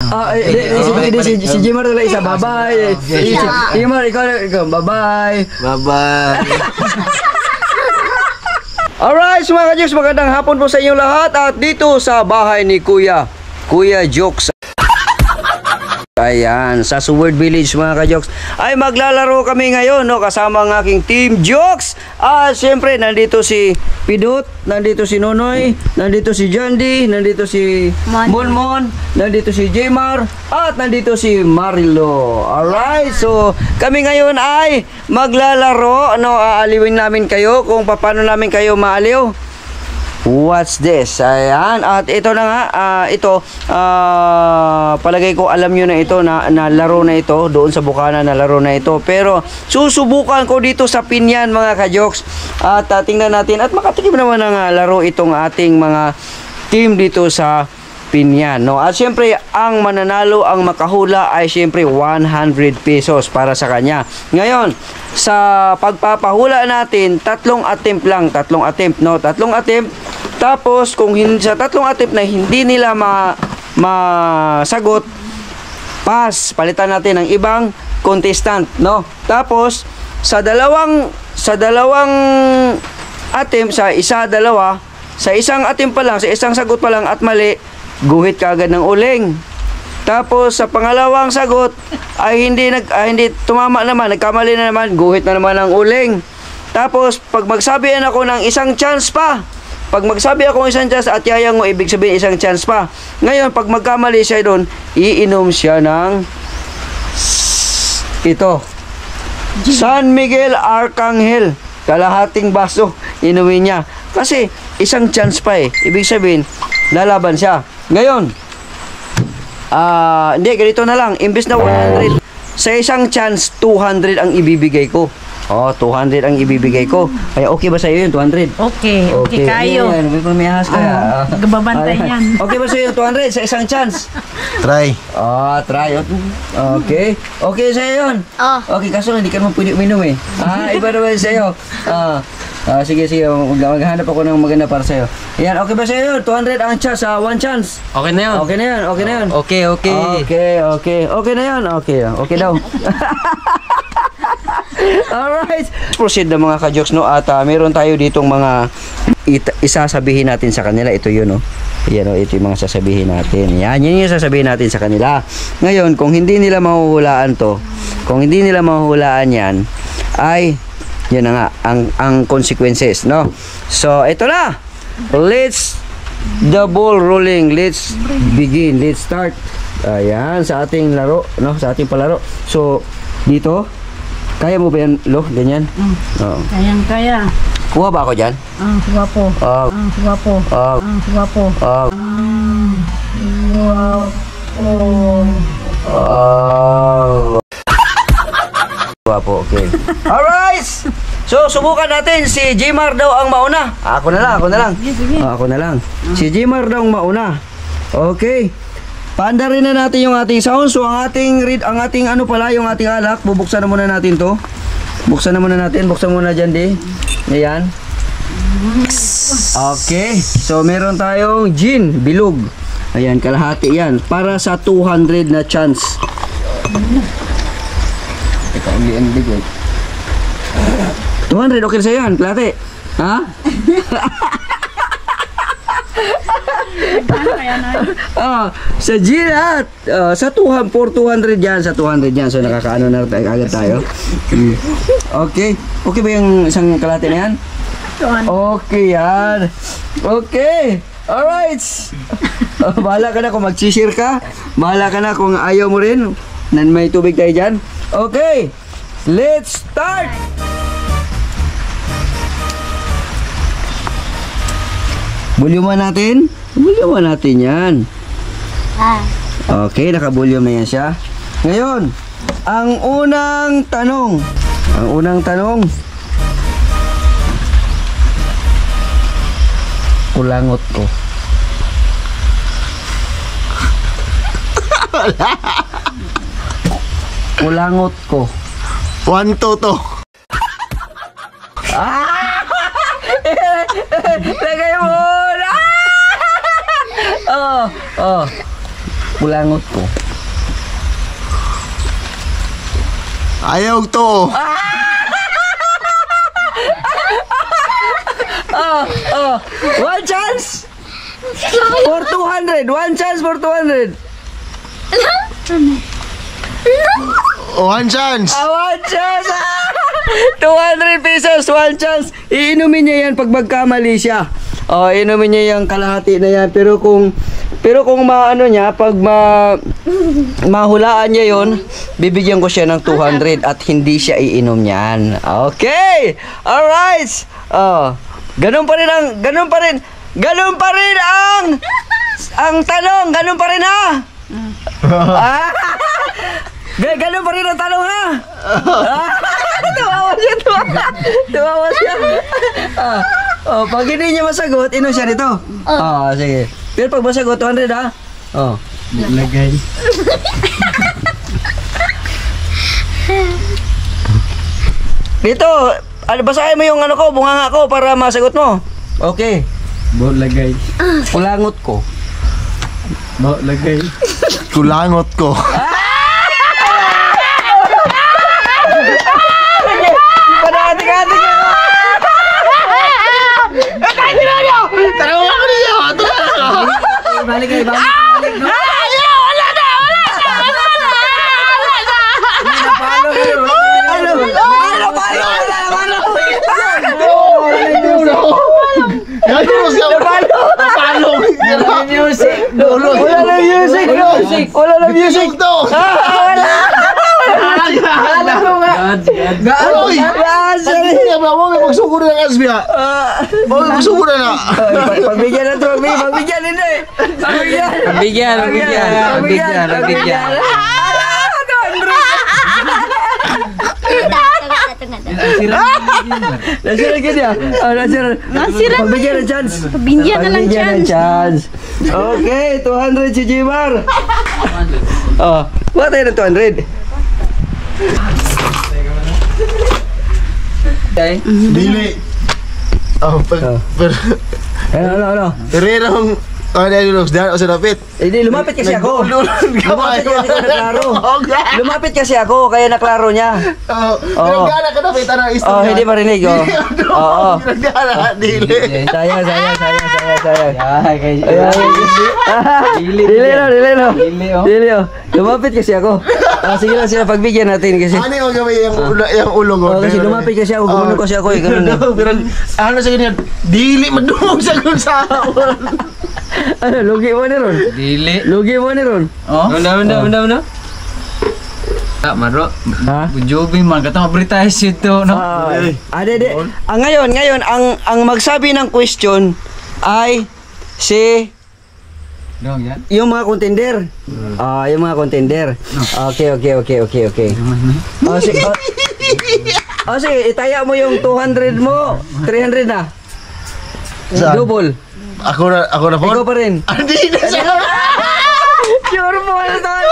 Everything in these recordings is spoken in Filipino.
Si Jimar talaga isa. Bye-bye. Jimar, ikaw. Bye-bye. Bye-bye. Alright, mga ka-Jokes, magandang hapon po sa inyong lahat. At dito sa bahay ni Kuya Jokes. Ayan, sa Sword Village mga ka-Jokes ay maglalaro kami ngayon, no, kasama ang aking Team Jokes. At syempre, nandito si Pidot, nandito si Nonoy, nandito si Jandy, nandito si Monmon, nandito si Jmar, at nandito si Marilo. Alright, so kami ngayon ay maglalaro, ano, aaliwin namin kayo kung paano namin kayo maaliw. What's this? Ayan. At ito na nga, palagay ko alam nyo na ito na laro na ito, doon sa Bukana na laro na ito. Pero susubukan ko dito sa Pinyan mga ka-Jokes. At tingnan natin at makatikim naman ng laro itong ating mga team dito sa Pinyan, no? At syempre, ang mananalo, ang makahula ay syempre 100 pesos para sa kanya. Ngayon, sa pagpapahula natin, tatlong attempt lang, no? Tatlong attempt. Tapos, kung sa tatlong attempt na hindi nila masagot, pass, palitan natin ng ibang contestant, no? Tapos, sa dalawang attempt, sa isang attempt pa lang, sa isang sagot pa lang at mali, guhit ka agad ng uling. Tapos sa pangalawang sagot ay hindi tumama naman, nagkamali na naman, guhit na naman ng uling. Tapos pag magsabihan ako ng isang chance pa, at yayang mo, ibig sabihin isang chance pa. Ngayon pag magkamali siya doon, iinom siya ng ito, San Miguel Arcangel, kalahating baso inumin niya. Kasi isang chance pa ibig sabihin lalaban siya. Ngayon, hindi, ganito na lang. Imbes na 100, sa isang chance, 200 ang ibibigay ko. 200 ang ibibigay ko. Kaya okay ba sa iyo yun, 200? Okay kayo. May ahas kaya. Gababantay yan. Okay ba sa iyo 200 sa isang chance? Try. Try. Okay. Okay sa iyo yun? Okay, kaso hindi ka naman pwede uminom iba naman sa iyo. Sige, maghanap ako ng maganda para sa'yo. Ayan, okay ba sa'yo? 200 ang chance, one chance. Okay na yun. Okay na yan. Okay. Okay na yan. Okay daw. Alright. Proceed na mga ka-Jokes, no? At meron tayo ditong mga isasabihin natin sa kanila. Ito yun, no? Ayan, ito yung mga sasabihin natin. Yan yung sasabihin natin sa kanila. Ngayon, kung hindi nila mahuhulaan yan, ay yun na nga ang consequences, no? So ito na, let's the ball rolling, let's begin, let's start. Ayan, sa ating laro, no? Sa ating palaro. So dito, kaya mo ba yan, Lo? Ganyan? Kaya. Kuha ba ako dyan? Guwapo. Guwapo, okay. Alright! So, subukan natin. Si Jmar daw ang mauna. Ako na lang. Ako na lang. Si Jmar daw ang mauna. Okay. Paandarin na natin yung ating sound. So, ang ating yung ating alak. Bubuksan na muna natin to. Buksan muna dyan, di. Ayan. Okay. So, meron tayong gin, bilog. Ayan, kalahati yan. Para sa 200 na chance. Ito, ang bigay. 200, okay sa'yo yan, plate. Ha? Sa gin at sa 200 yan, so nakakaano na agad tayo. Okay ba yung isang kalate na yan? Okay yan. Okay, alright. Bahala ka na kung mag-share ka, bahala ka na kung ayaw mo rin, may tubig tayo dyan. Okay, let's start. Bulyuman natin yan. Okay, nakabulyum na yan siya. Ngayon, ang unang tanong. Kulangot ko. Kulangot ko. 1, 2, 2. Lagay mo. Pulangot ko. Ayaw to. One chance for 200. One chance for 200. One chance. One chance. 200 pesos, one chance. Iinumin niya yan pag magkamali siya. Inumin niya yung kalahati na yan. Pero kung maano niya, pag mahulaan niya yon, bibigyan ko siya ng 200 at hindi siya iinom niyan. Okay! Alright! Ganun pa rin ang tanong, ganun pa rin ha? Ganun pa rin ang tanong ha? Tumawa siya. Pag hindi niya masagot, inom siya nito. Sige. Pero pag masagot, 200 ha? Lagay. Dito, basahin mo yung bunganga ko para masagot mo. Okay. Bo lagay. Pulangot ko. Bo lagay. Kulangot ko. Panati-kati ka. Tarawa ko niyo. Balik kayo, balik. Wala na music. Pagbigyan na trophy, pagbigyan hindi. Pagbigyan. Nasira ka niya. Nasira. Pagbigyan ng chance. Pabigyan na lang chance. Okay, 200 si Jimar. What tayo ng 200? Okay. Dili. Ano? Pero sa dapit. Lumapit kasi ako. Lumapit kasi ako, kaya naklaro niya. Pero gana ka dapit na istorya. Hindi marinig. Oo. Gana, dili. Sayang. Dili. Lumapit kasi ako. Sige lang sila, pagbigyan natin kasi. Ano yung gawin yung ulo ko? Kasi lumapit kasi ako, gumano kasi ako eh. Ganun eh. Pero ano sa ganyan? Dili, madumog sa kung saan. Ano, lugi mo ni ron? Dili. Lugi mo ni ron? Muna. Maro. Ha? Bujobi man katong advertise ito no. Ngayon ang magsabi ng question ay si Dong yan. yung mga contender. Yung mga contender. Okay. Sige, itaya mo yung 200 mo. 300 na. Saan? Double. Ako na po? Ikaw pa rin. Hindi na siya. Sure mo na tayo.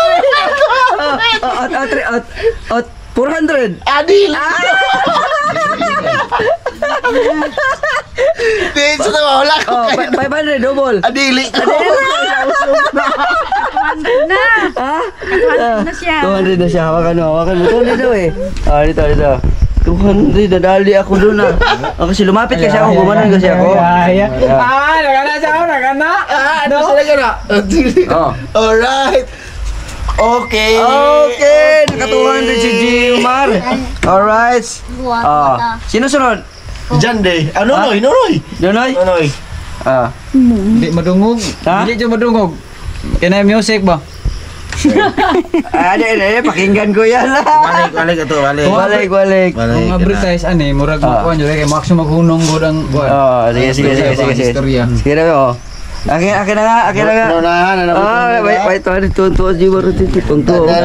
At 400. Adil! Di, sa naman, wala ko kayo. 500, double. Adili ko. Na. Ha? 200 na siya. 200 na siya. Hawakan mo. 200 daw eh. Dito. 200, dadali ako doon ah. Kasi lumapit kasi ako, gumanon kasi ako. Nagana. Ano sila ka na? Alright. Okay. Naka 200 si Gilmar. Alright. Sino sunod? Jande. Nonoy. Donoy? Nonoy. Hindi madungog. Ha? Hindi siya madungog. Kaya music ba? Pakinggan ko yan. Balik ito, balik. Balik. Kung advertise ani murag makuan jud kay makso maghunong gud ang kuan. Sige. Istorya. Sige na. Akin na nga. Wait, tuwan Gilmar. Tuwan.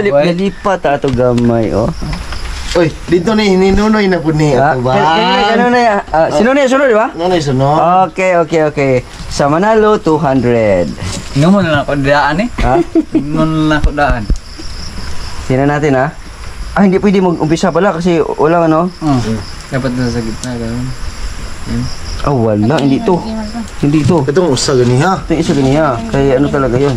Nalipat ato gamay, oh. Uy, dito ni Nonoy na po ni. Ito ba? Ano na yan? Sino na yan? Sunod, di ba? Nonoy sunod. Okay. Sa Manalo, 200. Ino mo na ako daan eh. Ha? Ino na ako daan. Sino natin, ha? Hindi pwede mag-umpisa pala kasi walang ano. Dapat na sa gitna ganoon. Wala. Hindi to. Hindi ito. Itong usa gani ha. Ito yung isa ganiya. Kaya ano talaga yun?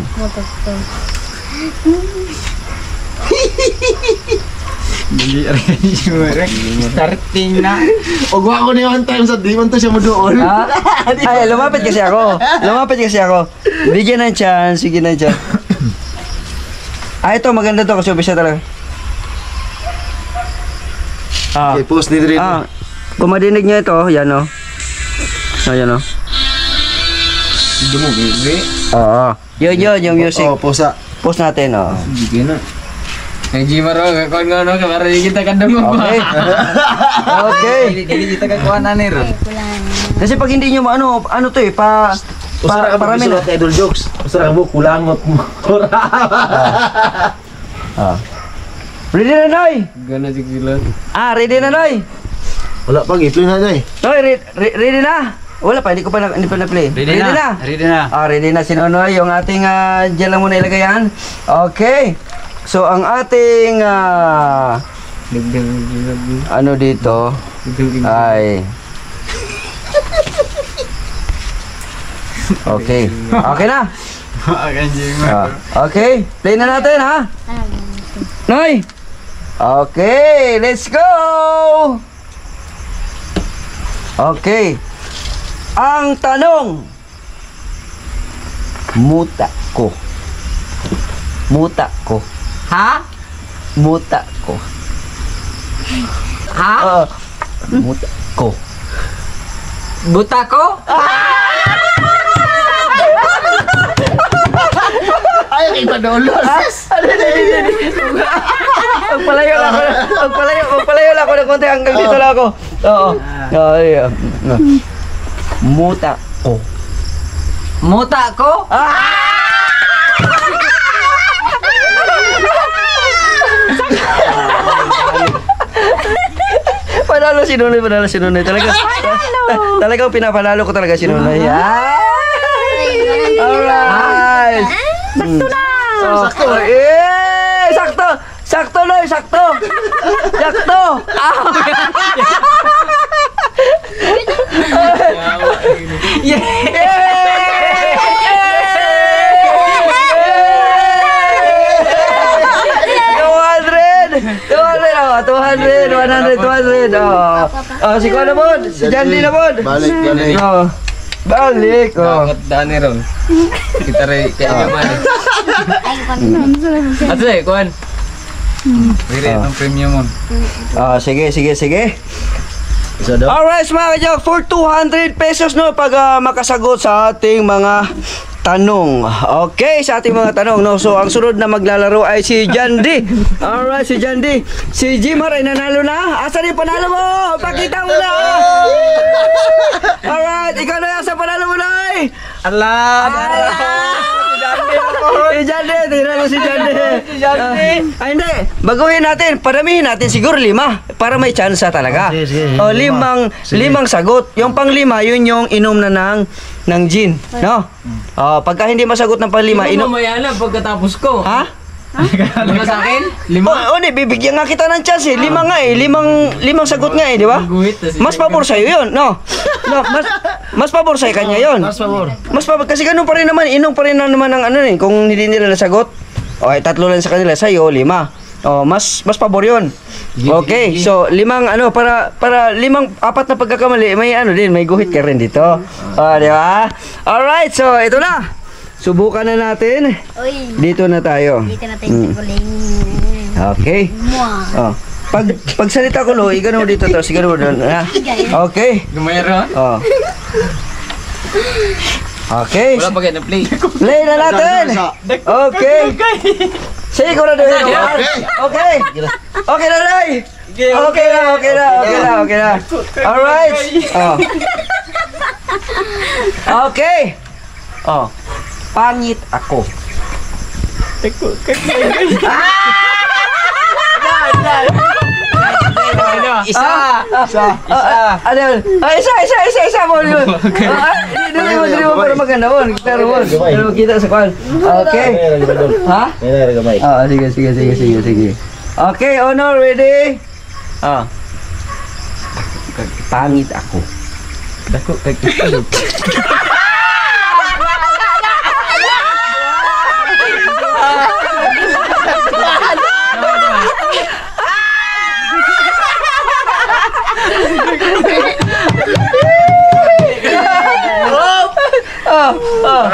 Dili rin starting na. Og wa ko ni one time sa di man to siya mo doon. Ha? Ay, lumapit kasi ako. Bigyan ng chance. Sige na chance. Ito maganda to kasi umpisa talaga. Okay, post ni diri. Kung madinig nyo ito, yan o. Yan o. Dumugi. Oo. Yun, yung music. Oh, posa. Post natin, o. Sige na. Ang Jimaro, kung ano ka, para di kita kadungog ba? Okay. Dili kita kakuha na nero. Kasi pag hindi nyo, ano to eh, Usara ka parami pag na. idol jokes. Usara ka mo kulangot mo. Ready na, Noy? Gana sigila. Ready na, Noy? Wala pag i-play na day. Noy, ready na? Wala pa, hindi pa na-play. Ready na. Ready na si Nonoy. Yung ating, dyan lang muna ilagay yan. Okay. So, ang ating, ano dito, ay... Okay. Okay na? Okay. Play na natin, ha? Noy! Okay, let's go! Okay. Ang tanong, muta ko. Ha? Muta ko. Ha? Muta ko. Buta ko? Ay, kay padolos. Magpalayo lang ako ng konti hanggang dito lang ako. Oo. Muta ko. Muta ko? Panalo si Nunoy. Talagang pinapanalo ko talaga si Nunoy. Alright. Sakto na! Sakto. Sakto! Sakto, Noy! Sakto! Si Kuya na bod, si Jandy na bod. Balik yan eh. Balik. Dapat daan ron. Kita rin kaya naman. Ato eh, kuhan. Pwede itong premium mo. Sige. Isa daw. Alright mga kajak, for 200 pesos no pag makasagot sa ating mga tanong. Okay, sa ating mga tanong no. So ang sunod na maglalaro ay si Jandy. Alright, si Jandy. Si Jimar ay nanalo na. Asan yung panalo mo? Pakita mo na. Alright, ikaw na sa panalo mo na. Si Jandy, tingnan mo si Jandy. Ay hindi, baguhin natin, padamihin natin siguro 5 para may chance talaga. Sige. Limang sagot. Yung pang-5, yun yung inom na ng gin, no? Pagka hindi masagot ng pang-5, Inom mamaya na pagkatapos ko. Ha? Mga sa akin? 5? Hindi, bibigyan nga kita ng chance eh. 5 nga eh. Limang sagot nga eh, di ba? Mas pabor sa'yo yun, no? Mas pabor sa'yo kanya yun. Mas favor. Mas pabor, kasi ganun pa rin naman, inom pa rin naman ng ano eh, kung hindi nila nasagot. Okay, 3 lang sa kanila, sa'yo 5. Mas pabor yun. Okay, so 5 para 4 na pagkakamali, may may guhit ka rin dito. Di ba? Alright, so ito na. Subukan na natin. Uy, Dito na tayo. dito na tayo sa kuling. Okay. Mwah. Pag salita ko lo, igano mo dito to, siguro mo doon. Okay. Gumayro? Okay. Wala pa kayo na-play. Play na natin. Okay. Sigurado yun. Okay. Okay na, Lai. Okay na. Alright. Okay. Pangit ako. Isa. Isa mo yun. Dili mo para maganda mo. Pero kita sa kwan. Okay. Ha? Sige. Okay, Honor, ready? Pangit ako. Dako kay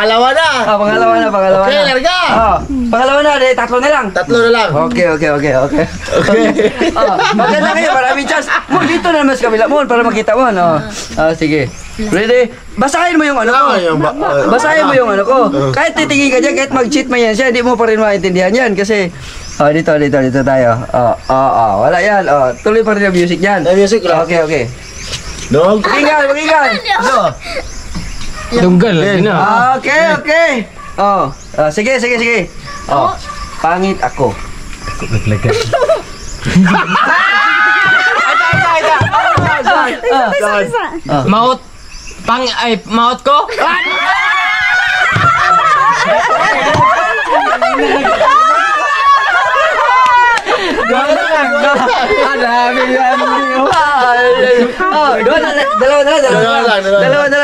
Pangalawa na. Pangalawa na. Okay, larga. Pangalawa na, tatlo na lang. Tatlo na lang. Okay. Maganda kayo, maraming chance. Mon, dito na mas kabila mo para makita mo. Sige. Ready? Basahin mo yung ano ko. Basahin mo yung ano ko. Kahit titingin ka dyan, kahit mag-cheat man yan siya, hindi mo pa rin maintindihan yan kasi dito tayo. Wala yan. Tuloy pa rin yung music yan. Music lang. Okay. Dog. Pakinggan. Tunggal. Okay. Sige. Pangit ako. Naglagay. Maot maot ko?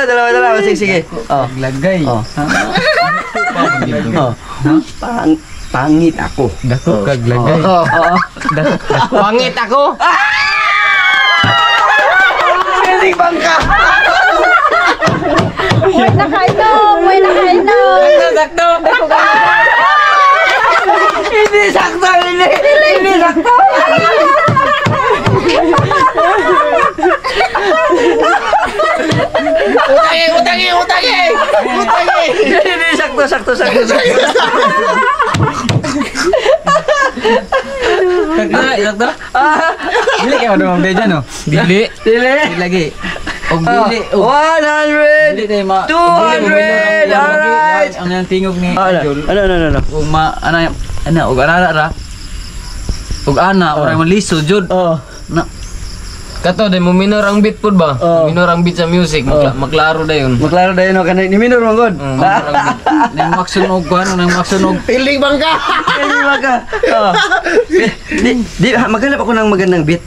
Dalawa. Sige. Naglagay. Pangit ako. Dako kaglagay. Pangit ako? Piling bangka. May nakainom. Sakto. Hindi sakto. Utangi. Hindi sakto. Sakto. Dili kayo ano mga dyan no? Dili. Dili. Lagi. Og dili. 100. Dili tayo 200. Alright. Ang yung tingog ni Jol. Ano? Og og ana ra. Og ana orang malisod jud. Na Kato, dahil mo minor ang beat po ba? Minor ang beat sa music, maklaro na yun. Maklaro dahil no kanay ni minor mo god. nang maksunog ko ano nang maksunog. Piling bangka. Hindi maga. Di maghanap ako ng magandang beat.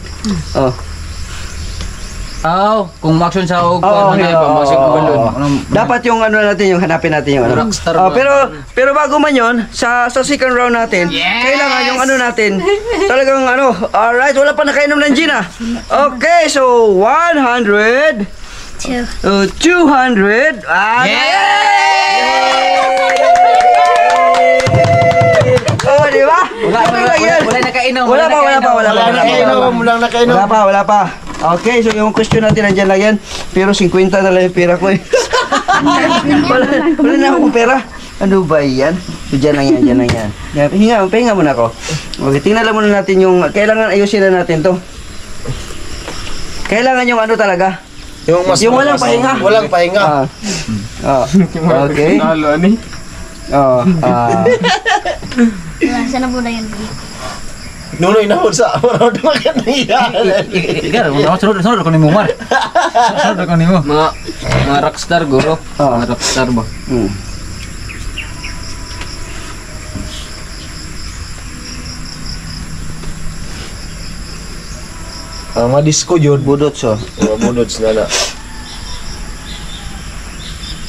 Kung maksun sa og Okay. pamasok ko balon. Dapat yung ano natin, yung hanapin natin yung ano. Rockstar ba? Pero bago man yun, sa second round natin, kailangan yung ano natin, talagang ano, alright, wala pa nakainom ng gin ah. Okay, so 100, 200, Oh, di ba? Wala nakainom. Wala pa. Okay, so yung question natin nandiyan lang yan. Pero 50 na lang yung pera ko eh. wala na akong pera. Ano ba yan? So dyan lang yan. Pahinga muna ako. Okay, tingnan lang muna natin yung, kailangan ayusin na natin to. Kailangan yung ano talaga. Yung walang pahinga. Walang pahinga. Okay. Nalo ani. Sana po na yan. Nunoy na sa ano makan niya. Gar, sunod ko ni mo mar. Sunod ko ni mo. Mga rockstar guro. Mga rockstar ba? Mga disco yun. Budots oh. Budots na na.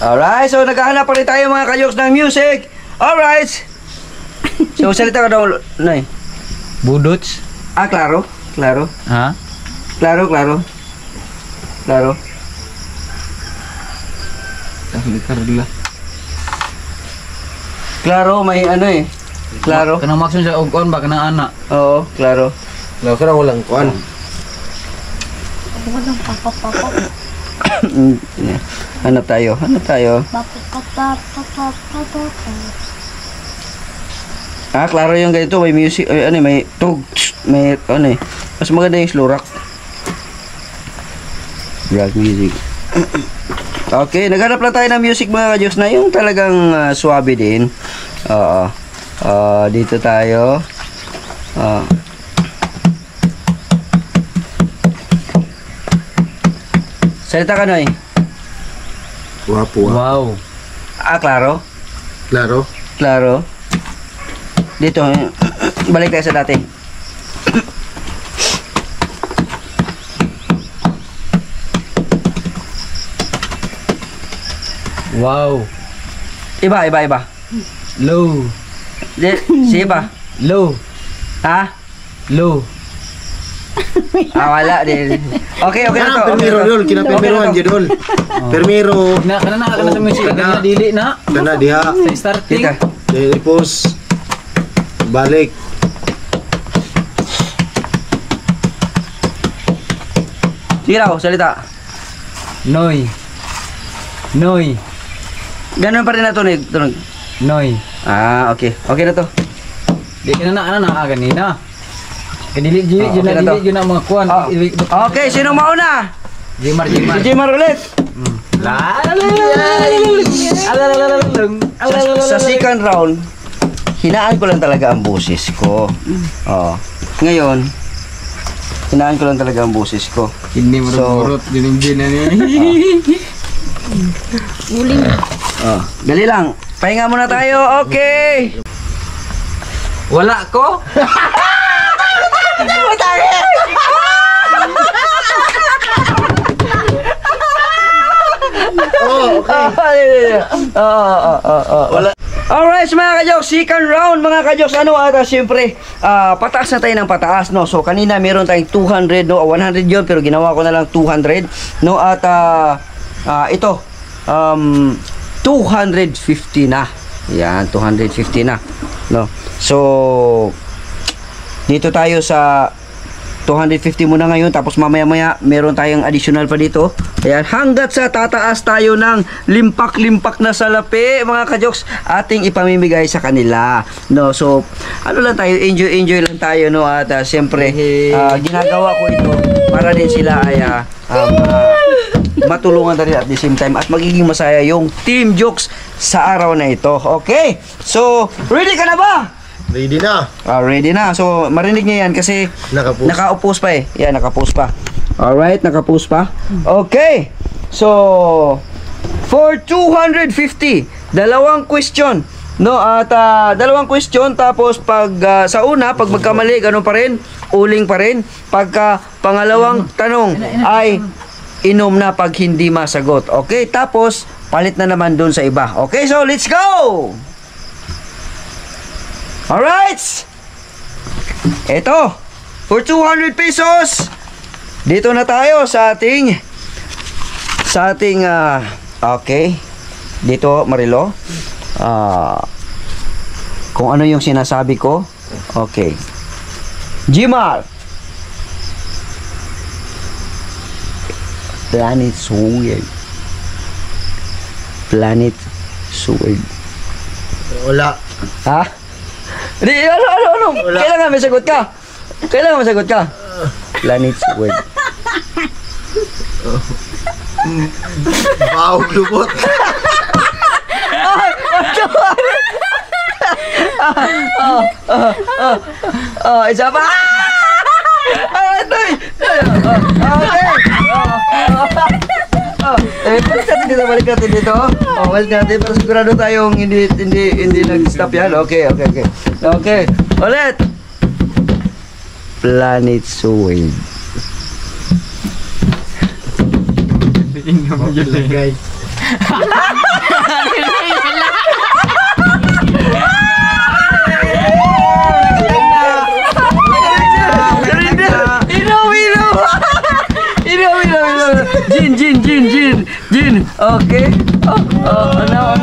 Alright, so naghahanap pa rin tayo mga kayoks ng music. Alright. So salita ka daw, Nay. Budots. Claro. Ha? Claro. Karla. Claro, may ano eh. Claro. Kanang maksun sa og on ba kanang ana. Oo, claro. Law ka walang kuan. Walang papa. Hanap tayo. Claro yung ganito, may music, may tug, may mas maganda yung slow rock. Rock music. Okay, naghanap lang tayo ng music mga ka-Diyos na yung talagang suwabe din. Dito tayo. Salita ka, Noy. Wapo. Wow. Claro. Claro. Dito, balik tayo sa dati. Wow. Iba. Low. Si iba. Low. Ha? Low. Wala din. Okay na to. Permiro dol, kinapirmiroan Okay na to. dyan dol. Permiro. Kana sa music kana dili na. Kana diha. Sa starting. Tika. Tapos balik. Sige raw, salita. Noy. Ganun pa rin na tunog. Noy. Okay. Okay na to. Di kana na ganina. Kadili Okay na to. dili na mga kuan. Okay, sino mauna? Jimar. Si Jimar ulit. Sa second round, hinaan ko lang talaga ang boses ko. Ngayon, hinaan ko lang talaga ang boses ko. Hindi mo So- dinigin na niya. Dali lang. Pahinga muna tayo. Okay. Wala ko. Wala. Alright mga kajoks, second round mga kajoks, siyempre, pataas na tayo ng pataas, no? So kanina meron tayong 200, no? 100 yun, pero ginawa ko na lang 200, no? At ito, 250 na. Yan, 250 na, no? So dito tayo sa 250 muna ngayon, tapos mamaya-maya meron tayong additional pa dito. Ayan, hanggat sa tataas tayo ng limpak-limpak na salapi, mga kajoks, ating ipamimigay sa kanila. No, so ano lang tayo, enjoy lang tayo, no? At siyempre, ginagawa ko ito para din sila ay matulungan na rin at the same time, at magiging masaya yung Team Jokes sa araw na ito. Okay? So, ready ka na ba? Ready na. Ready na. So, marinig niya yan kasi Nakapost. naka-post pa eh. Yan, naka-post pa. Alright, naka-post pa. Okay. So, for 250, dalawang question. No, at dalawang question, tapos pag sa una, pag magkamali, ganun pa rin, uling pa rin. Pagka pangalawang tanong ay inom na pag hindi masagot. Okay, tapos palit na naman dun sa iba. Okay, so let's go! Alright! Ito, for 200 pesos, dito na tayo sa ating okay, dito Marilo, kung ano yung sinasabi ko. Okay, Jimar, Planet Sword. Wala. Ha? Di, ano? Wala. Kailangan may sagot ka. Planet Sword. Wow, lubot. Isa pa. Balik natin dito. Balik natin para sigurado tayong hindi nag-stop yan. Okay. Ulit. Planet Sword. Guys. Jin. Okay. No.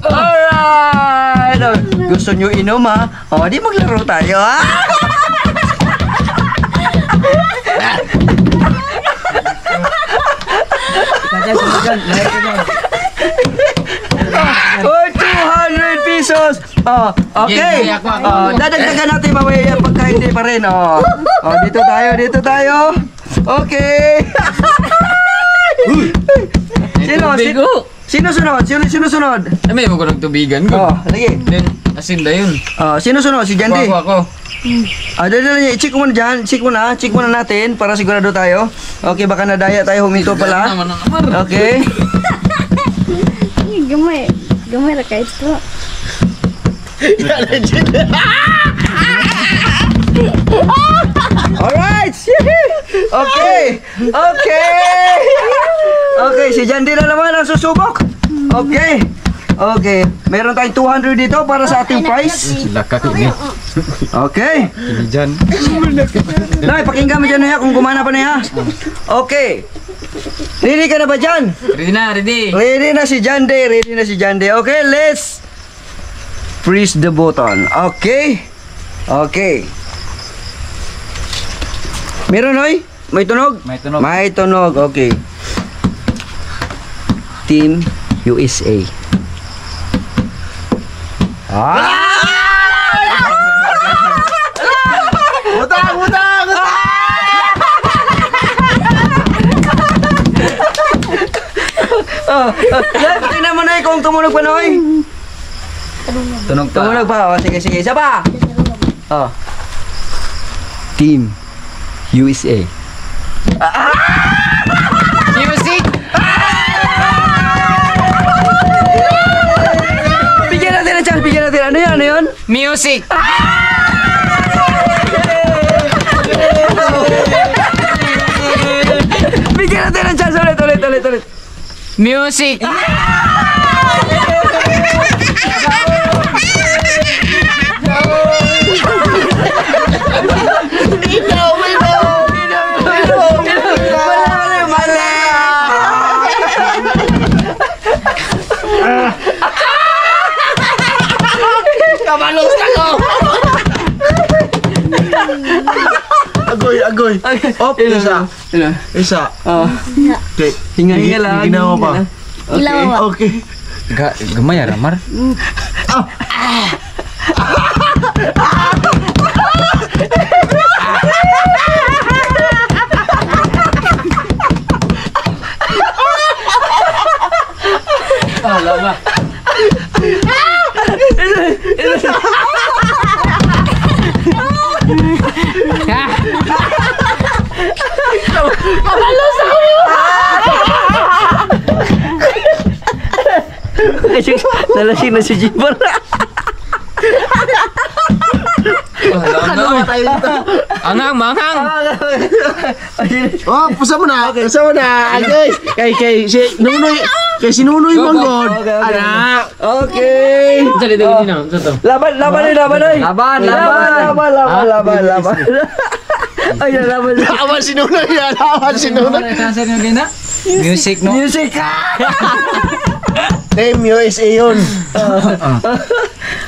Alright. Gusto nyo inom ha? Di maglaro tayo ha? For 200 pesos. Okay. Dadagdagan natin mamaya yan pagka hindi pa rin. Dito tayo. Okay. Sino sunod? May mo ko nagtubigan ko. Lagi. Then, asin na yun. Sino sunod? Si Jandy. Ako. Dali, check mo na dyan. Check muna natin para sigurado tayo. Okay, baka nadaya tayo, huminto pala. Naman. Okay. Gamay ra kahit po. Alright! Okay! Okay, si Jandy na naman ang susubok. Okay. Okay. Meron tayong 200 dito para sa ating prize. Lakak ini. Okay. Ini Jan. Nay, pakinggan mo dyan na kung gumana pa na ya. Okay. Ready ka na ba dyan? Ready na, ready. Ready na si Jande. Ready na si Jande. Okay, let's press the button. Okay. Okay. Meron, Noy? May tunog? May tunog. May tunog. Okay. Team USA. Utang! Tingnan mo na kung tumunog pa, Noy. Tunog pa. Tumunog pa. Oh, sige, sige. Isa pa. Oh. Team USA. Music! Bigyan natin ang chance. Bigyan natin. Ano yun? Ano yun? Music! Bigyan natin ang chance. Ulit. Music! Kabalos na ko! Agoy. Op, isa. Isa. Okay. Hinga lang. Ginawa pa. Ilaw ba? Okay. Gamay ya, Ramar. Lama. Nalasing na si Jibar. Angang, manghang! Oh, pusa mo na. Agoy. Kay si Nunoy Manggod. Okay. Anak. Okay. Jadi dito na. Ito. Laban. Laban. Ay, laban. Lawan si Nunoy. Translate nyo din na? Music, no? Music. Team USA yun.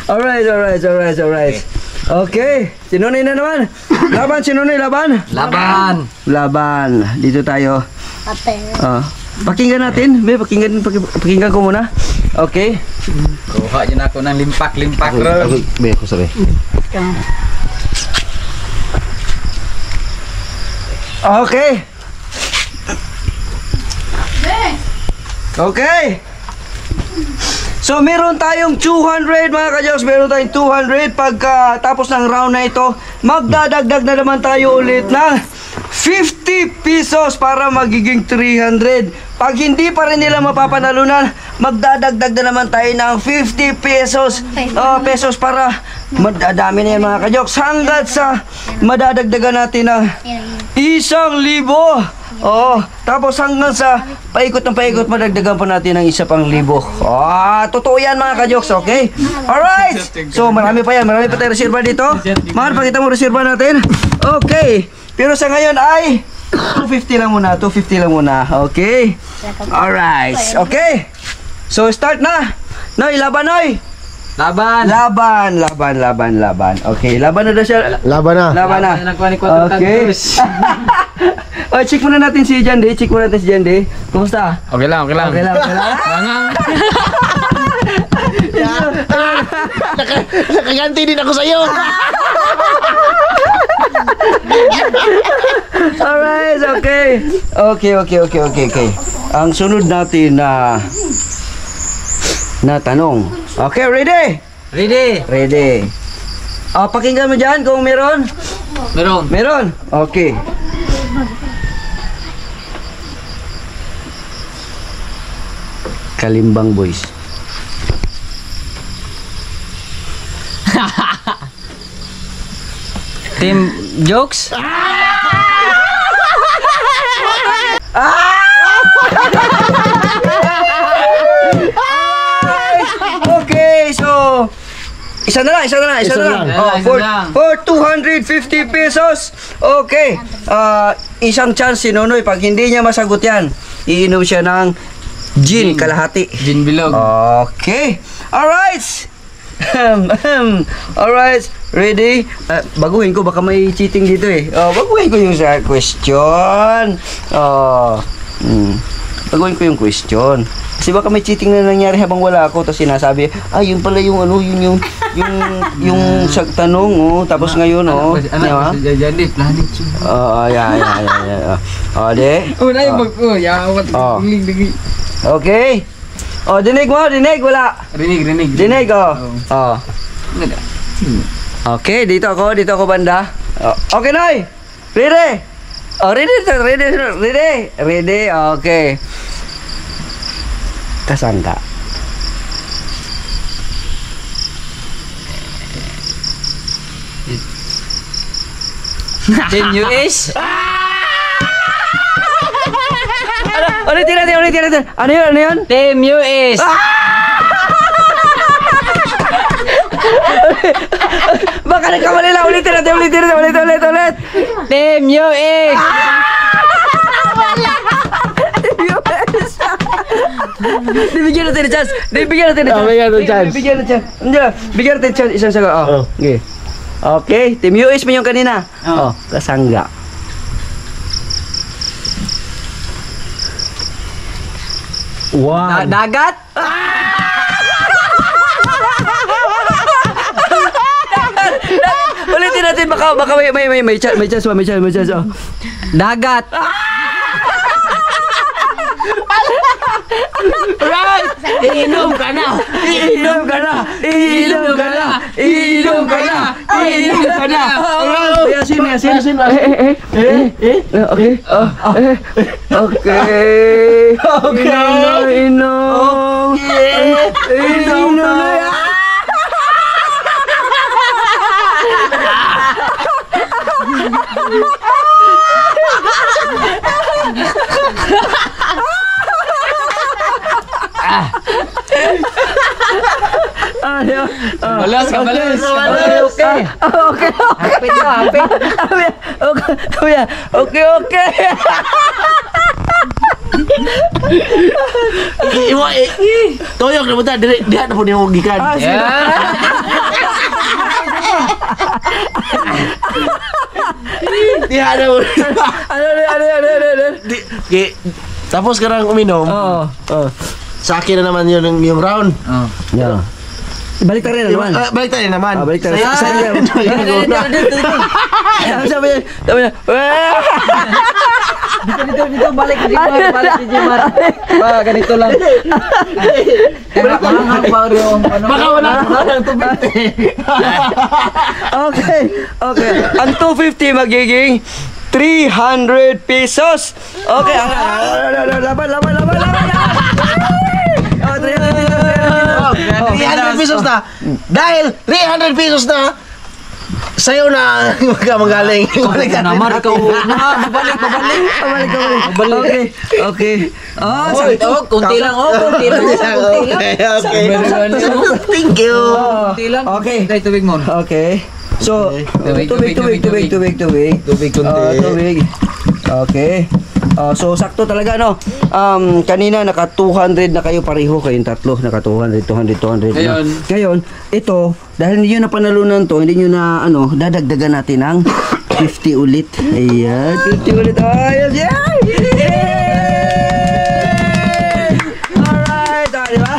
Alright. Okay. Sinunay na naman. Laban. Laban. Dito tayo. Ate. Pakinggan natin. Pakinggan ko muna. Okay. Kuha dyan ako ng limpak. Ako sabi. Okay. Okay. So meron tayong 200 mga ka-Diyos, meron tayong 200 pagka tapos ng round na ito, magdadagdag na naman tayo ulit ng 50 pesos para magiging 300. Pag hindi pa rin nila mapapanalunan, magdadagdag na naman tayo ng 50 pesos pesos para madadami na yan mga ka-Joks hanggat sa madadagdagan natin ng 1,000. Oo, tapos hanggang sa paikot madagdagan pa natin ng 1,000. Totoo yan mga ka-Joks, okay? Alright! So marami pa tayong reserva dito. Mahal, pakita mo reserva natin. Okay, pero sa ngayon ay 250 lang muna, okay? Alright, okay. So start na. Noy, laban Noy. Laban. Okay, laban na daw siya. Laban na. Okay. Oh, check muna natin si Jande. Kumusta? Okay lang. Manghang. Nakaganti din ako sa'yo. Alright, okay. Okay. Ang sunod natin na tanong. Okay, ready? Ready. Pakinggan mo dyan kung meron. Meron? Okay. Kalimbang Boys. Team Jokes? Isa na lang. Isa lang. Oh, Isa lang. for 250 pesos. Okay. Isang chance si Nonoy. Pag hindi niya masagot yan, iinom siya ng gin kalahati. Gin bilog. Okay. Alright. Alright. Ready? Baguhin ko. Baka may cheating dito eh. Baguhin ko yung sa question. Baguhin ko yung question. Kasi baka may cheating na nangyari habang wala ako. Tapos sinasabi, yun pala yung ano, yung sa tanong, oh. Tapos ngayon, oh. Anak ko si Jajadi, planet siya. De. Una yung yawat. Ling. Okay. Dinig mo, wala. Rinig. Dinig, Okay, dito ako banda. Okay, Noy. Ready? Ready, okay. Kasangga. Then you is. Ulitin natin. Ano yun? Team you is. Baka nagkamali lang. Ulitin natin. Ulit. Team you is. Bigyan natin ng chance. Bigyan natin ng chance. Isang sagot. Okay. Okay. Team US mo yung kanina. Kasangga. Wow. Dagat. Ulitin natin. Baka may chance. Dagat. Right! Iinom ka na! Yasin. Okay. Inom. Balas. Okay. Hapit. Okay. Toyok na punta, diha na po niya hugikan. Diha na po. Ano? Tapos ka nang uminom, sa akin na naman yung round. Yeah. Balik tayo na naman. Balik tayo naman. Balik tayo. Sayang. Sabi niya. Dito, balik di Jimar. Ganito lang. Baka wala ng tubig. Okay. Ang 250 magiging 300 pesos. Okay. Laban. 300 pesos na. Dahil 300 pesos na, sa'yo na magaling. Namar ka mabalik. Okay. Kunti lang. Okay. Thank you. Kunti lang. Okay. Tay tubig mo. Okay. So, tubig. Tubig Tubig. Okay. So sakto talaga no. Kanina naka 200 na kayo pareho kayong tatlo, naka 200. Ngayon, ito dahil hindi niyo na panalunan to, hindi niyo na dadagdagan natin ng 50 ulit. Ayan, 50 ulit. Ayan. Alright, diba?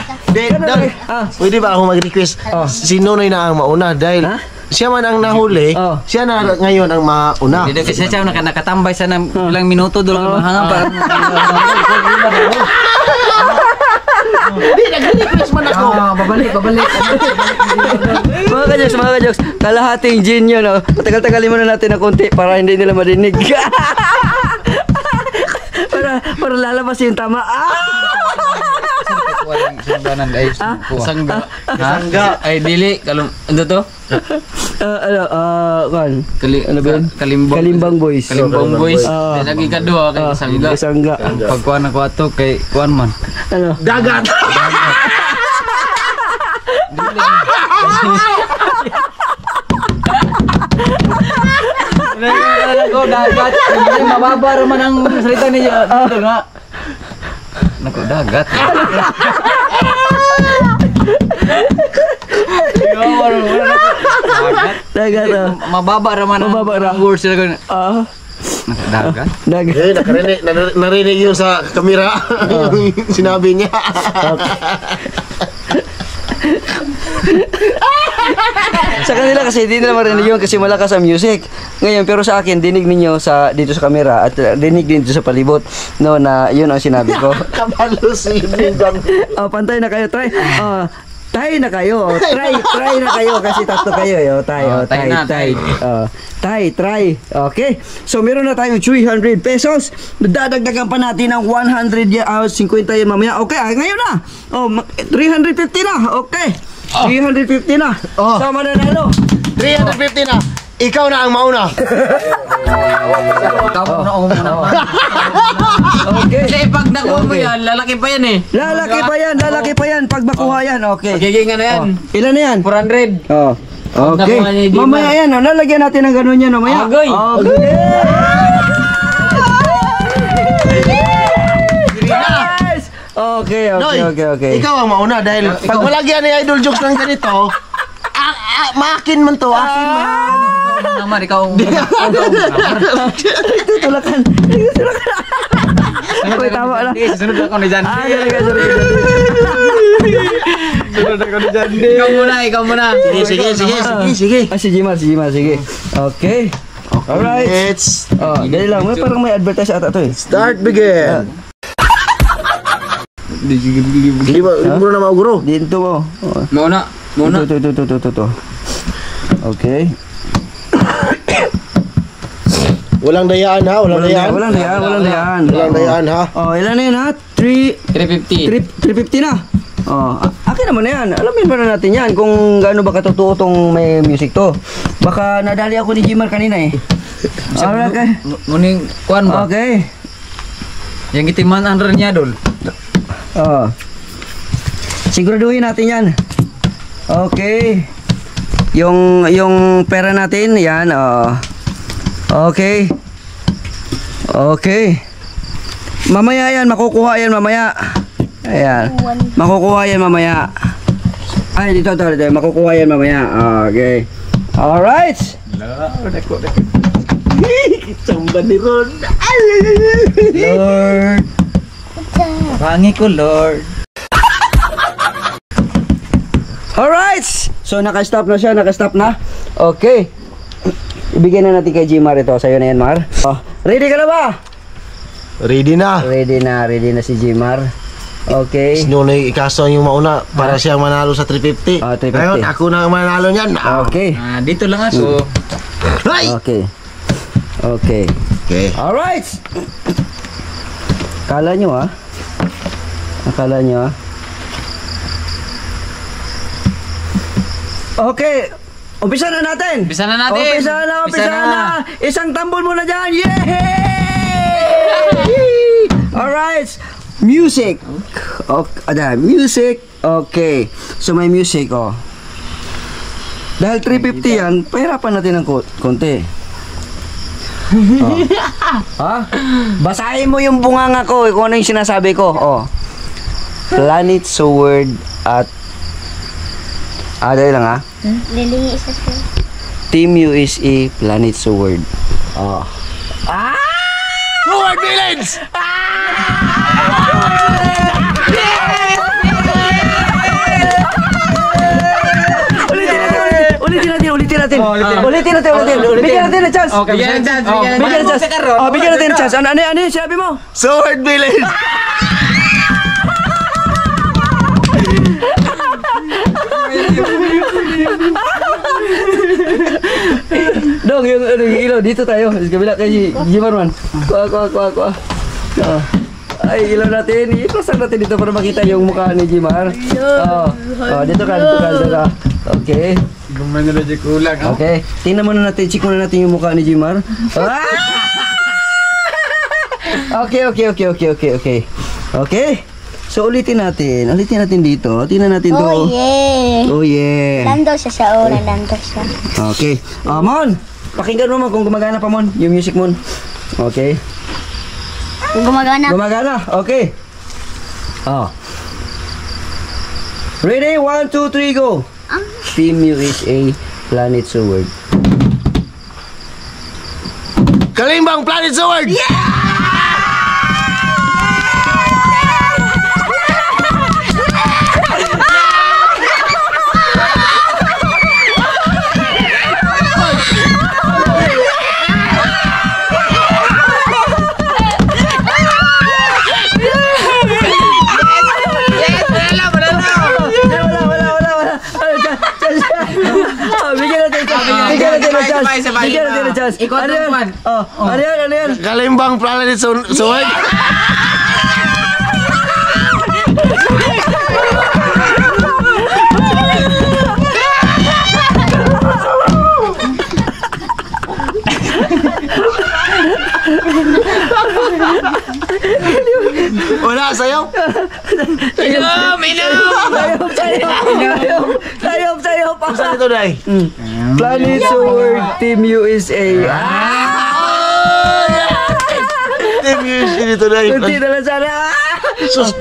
Pwede ba ako mag-request? Si Nonoy na ang mauna dahil siya man ang nahuli, siya na ngayon ang mauna. Dito kasi siya nakatambay sa ilang minuto doon mahanga para. Hindi, nag-request man ako. Babalik. Mga kajokes, kalahating gin yun. Tagal-tagalin muna natin ng konti para hindi nila marinig. para lalabas yung tama. Sangga. Ay dili kalum. Ano to? Ano ba yun? Kalimbang boys. Kalimbang boys. Lagi kadua kay sangga. Sangga. Pagkuan ako ato kay kuan man. Ano? Dagat. dagat. Hindi mababa raman ang salita niya. Ano nga? Naku, dagat. Dagat. Mababa raman ang words sila ganun. Naku, dagat. Dagat. Narinig yun sa kamera. Yung sinabi niya. Sa kanila kasi hindi nila marinig yun kasi malakas ang music. Ngayon, pero sa akin, dinig ninyo dito sa camera at dinig din dito sa palibot. No, na yun ang sinabi ko. Kabalo si Pantay na kayo, try. Tay na kayo. Try na kayo kasi tatlo kayo. Tay, try. Okay. So, meron na tayong 300 pesos. Dadagdagan pa natin ng 150 yan mamaya. Okay, ngayon na. 350 na. Okay. 350 na. So, mananalo. 350 na. Ikaw na ang mauna. Ikaw muna. Okay. Kasi pag nakuha mo yan, lalaki pa yan eh. Lalaki pa yan pag makuha yan. Okay. Magiging ano yan? Ilan na yan? 400. Okay. Nakuha ni Jimar. Mamaya yan. Lalagyan natin ng ganun yan mamaya. Agoy. Okay. Noy, Okay. ikaw ang mauna dahil pag malagyan ni Idol Jokes ng ganito, makin man to, akin man. Naman, ikaw. Tutulakan. Okay, tama na. Sunod ako ni Jan. Sunod ako ni Jan. Ikaw muna. Sige. Si Jimar, sige. Okay. Alright. Let's Dali lang. Parang may advertise ata to eh. start begin. Hindi ba na mauguro? Dito mo. Muna. Ito. Okay. Walang dayaan ha, walang dayaan. Walang dayaan. Walang dayaan ha. Ilan na yun ha? 350. 350 na. Akin naman na yan. Alamin ba na natin yan kung gaano ba katotoo tong may music to. Baka nadali ako ni Jimar kanina eh. Okay. Muning kuan ba? Okay. Yang itiman ang rin niya dol. Siguraduhin natin yan. Okay. Yung pera natin, yan. Okay. Mamaya yan, makukuha yan mamaya. Ayan. Makukuha yan mamaya. Ay, dito. Makukuha yan mamaya. Okay. Alright. Samba ni Ron. Lord. Pangi ko, Lord. Alright. So, naka-stop na siya. Okay. Ibigay na natin kay Jimar ito. Sa'yo na yan, Mar. Ready ka na ba? Ready na. Ready na si Jimar. Okay. Sinunoy ikaso yung mauna para siyang manalo sa 350. 350. Ngayon, ako na ang manalo niyan. Okay. Dito lang aso. Hey! Okay. Alright. Akala nyo ah. Okay. Umpisa na natin. Umpisa na natin. Umpisa na. Isang tambol muna dyan. Yay! Alright. Music. Music. Okay. So may music Dahil 350 yan, pahirapan natin ng konti. Basahin mo yung bunganga ko kung ano yung sinasabi ko. Planet Sword at dali lang ha. Lilingi isa siya. Team USA Planet Sword. Sword Villains! Ulitin natin. Bigyan natin ng chance. Bigyan ng chance. Bigyan natin ng chance. Ano yung sabi mo? Sword Villains! Dong, yung ilaw, dito tayo. Sa kabila kay Jimar man. Kuha. Ay, ilaw natin. Ipasang natin dito para makita yung mukha ni Jimar. Dito ka. Okay. Gumana na dyan kulang. Okay. Tingnan muna natin, check muna natin yung mukha ni Jimar. Okay. So ulitin natin dito. Tingnan natin to. Oh yeah. Oh yeah. Lando siya sa una, lando siya. Okay. Mon. Pakinggan mo kung gumagana pa mon, yung music mon. Okay. Kung gumagana. Gumagana. Okay. Oh. Ready? 1, 2, 3, go. Team USA Planet Sword. Kalimbang Planet Sword! Bigyan natin ng chance. Ikot Ano ng yan? pan. Ano yan? Ano yan? Kalimbang Planet Sword! Wala, sayo! Sayop pa. Saan ito, Day? Planet Sword Team USA. Team USA dito, Day. Kunti na lang sana. Sus!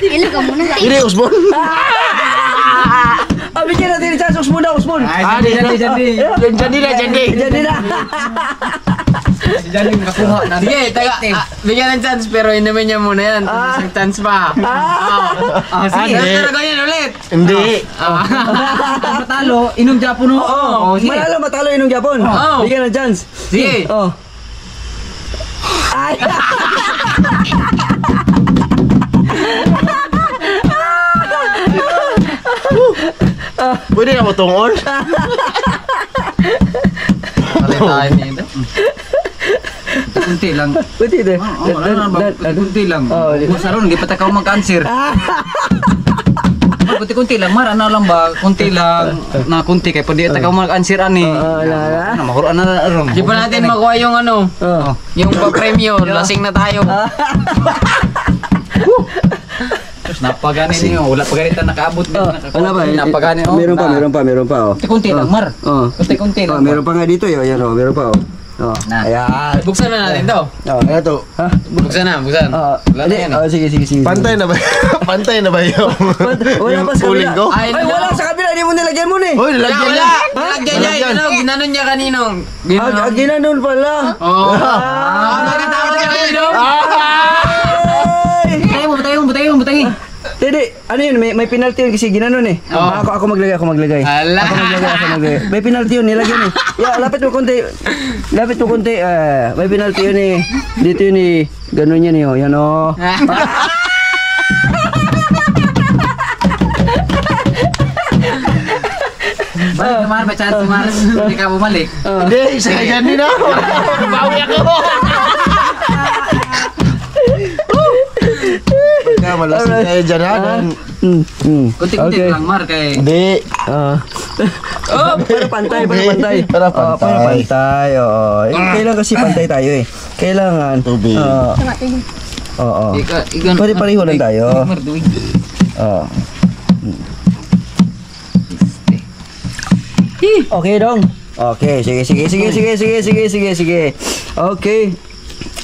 Ilan ka muna. Ini, Usbon! Bigyan natin ng chance. Usmon na, Usmon. Jandi na. Jadi na. Sige, bigyan ng chance pero inumin niya muna yan. Isang chance pa. Sige, Hindi. pero ganyan ulit. Hindi. Matalo, inom Japon no. Oo, sige. Manalo matalo yun ng Japon. Oo. Bigyan ng chance. Sige. Oh. Ay. Pwede na mo tungol? Tayo nito. Kunti lang. Kunti na. Kunti lang. Kung saron, di pa takaw mag-cancer. Kunti-kunti lang, marana lang ba? Kunti lang, na kunti kay pwede takaw mag-cancer ani. Wala. Mahuran na ron. Di pa natin makuha yung ano, yung pa-premyo, lasing na tayo. Tapos napagani niyo, wala pa ganito nakaabot din. Wala ba? Napagani. Meron pa. Oh. Kunti lang, mar. Oh. Kunti lang. Meron pa nga dito. Yan oh, meron pa oh. Oh. Na. Ayan. Buksan na natin to. Oh. Ano to? Ha? Buksan na. Wala na yan eh. Oh, sige. Pantay na ba? Pantay na ba yung... Wala pa sa uling kabila. ko? Ay, Wala sa kabila. Hindi mo nilagyan mo eh. Hoy, nilagyan Wala! na. Nilagyan niya yung ano, ginanon niya kanino. Ginanon. Ginanon pala. Oo. Nagkatawa siya kanino. Butayin mo. Hindi, ano yun, may penalty yun kasi ginanon eh. Oo. Ako maglagay. Ala. Ako maglagay. May penalty yun, nilagyan eh. Lapit mo konti. May penalty yun eh. Dito yun eh. Ganon yan eh. Yan oh. Balik kemar, bacaan kemar. Hindi ka bumalik. Hindi, isa ka dyan din ako. Bawi ako. Pagka malasing tayo dyan ha. Kunti-kunti lang, mar. Kay... Hindi. Para pantay. Para pantay. Para pantay. Oo. Kailangan kasi pantay tayo eh. Kailangan. Tubig. Oo. Igan. Pwede pareho lang tayo. Mar, duwig. Oo. Okay dong. Okay, sige.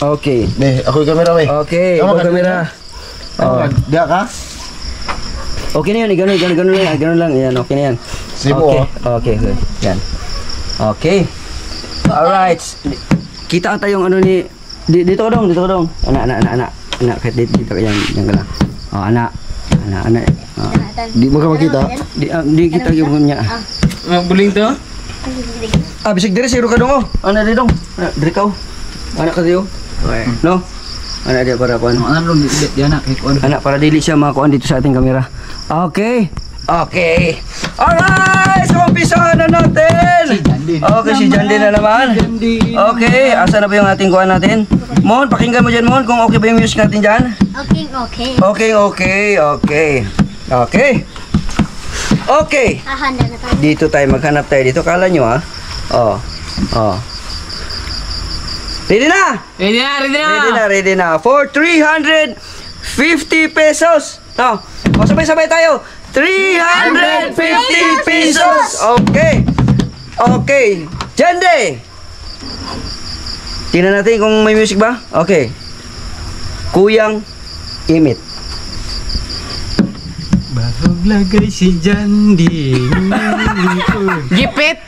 Okay. Be, ako yung camera, be. Okay, Tama ikaw ka, kamera. Oh. Diya ka? Okay na yan, ganun lang. Yan, okay na yan. Sibo, Okay, good. Yan. Okay. Alright. Kita ata yung ano ni... Dito ka dong. Anak, kahit dito ka yan ka lang. Oh, anak. Oh. Di mo ka makita? Di kita yung niya. Buling to? Bisig diri, siguro ka dong oh. Anak di dong. Diri ka oh. Anak ka diyo. No? Anak dia para kuan. Ano ron, di anak. Anak para dili siya makuan dito sa ating kamera. Okay. Alright! So, umpisahan na natin! Okay, si Jandy na naman. Okay, asa na ba yung ating kuan natin? Mon, pakinggan mo dyan, Mon, kung okay ba yung music natin dyan? Okay. Hahanda na tayo. Dito tayo, maghanap tayo dito. Kala nyo, ha? Oh. Ready na! Ready na. For 350 pesos. No. O, sabay-sabay tayo. 350 pesos. Okay. Jande! Tingnan natin kung may music ba. Okay. Kuyang Imit. Bago lagay si Jandi. Gipit!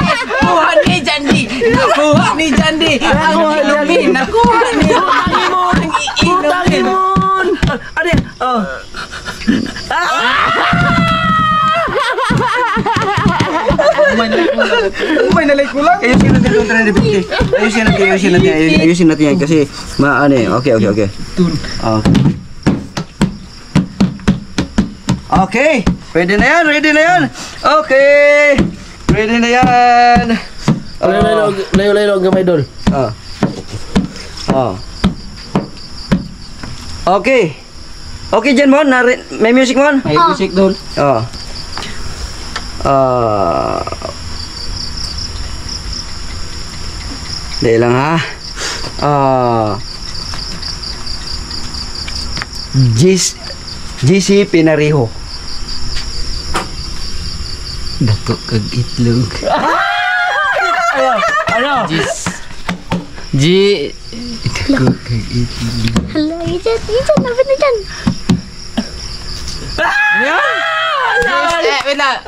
Nakuha ni Jandi! Nakuha ni Jandi! Ang inumin! Nakuha ni Putalimon! Ano yan? Oh. May nalay ko lang! Ayusin natin itong 350. Ayusin natin yan kasi ano eh. Okay. Okay. Okay. Ready na yan. Okay. Ready na yan. Layo, gamay dol. Okay. Okay dyan, Mon. May music, Mon? May music dol. Dahil lang ha. GC Pinariho. Dako kag itlog. Ano? Dako kag itlog. Hala, Ijan, napit na dyan. Wait lang!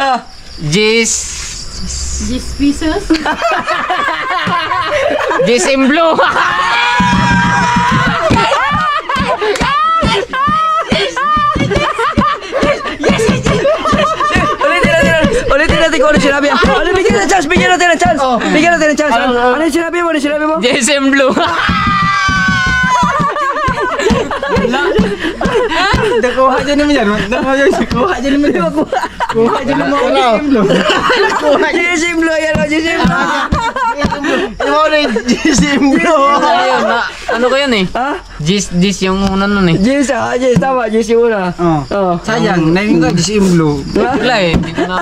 Jis pesos? Jis in blue! Ulitin natin kung ano sinabi. Bigyan natin ng chance. Ano yung sinabi mo? Jis in blue! Nakuha dyan naman yan. Nakuha dyan naman yan. Kuha dyan naman yan. GC Blue. Yan o, GC Blue. Ano ko yun eh? Ha? Jis yung una nun eh. GC, tama. GC una. Sayang, namin ko just in blue. Wala eh. Hindi ko na.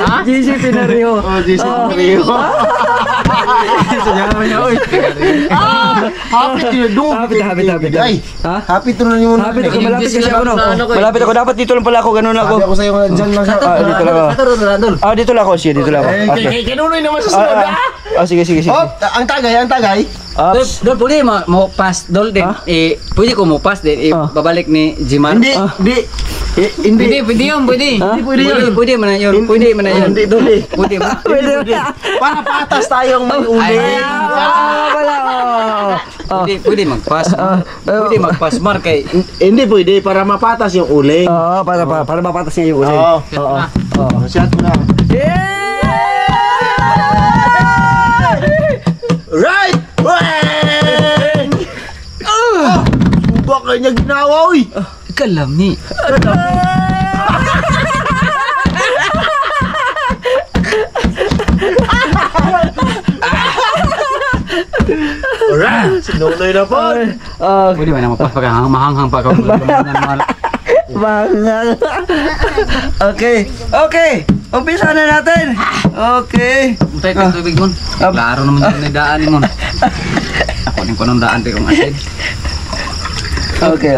Ha? GC Pinariho. Hapit. Ay, Ha? happy to na yung Malapit ako Yung kasi ako, no? ano ko eh. Malapit ako. Dapat dito lang pala ako. Ganun ako. Sabi ako sa'yo nga dyan lang sa... Dito lang ako. Dito lang ako. Sige, dito lang ako. Okay. Kinunoy naman sa sunod, ha? Sige. Oh, ang tagay. Ups. Dol, pwede mo pass. Dol, din. Pwede ko mo pass din. Babalik ni Jiman. Hindi. Pwede yun. Pwede man na yun. Pwede man na yun. Hindi, Dol, eh. Pwede man. Para patas tayong may uli. Wala. Pwede mag-pass. Pwede mag-pass. Mark kay... Hindi pwede, para mapatas yung uli. Oo, para mapatas niya yung ulit. Oo. Shot mo na. Right! Subak kayo niya ginawa, uy! Kalami. Alright! Sinunoy na po! Pwede man na mag-pass pag mahanghang pa ka. Okay. Umpisa na natin. Okay. Umpay ka tubig mo. Klaro naman yung daan mo. Ako din ko nung daan kung asin. Okay.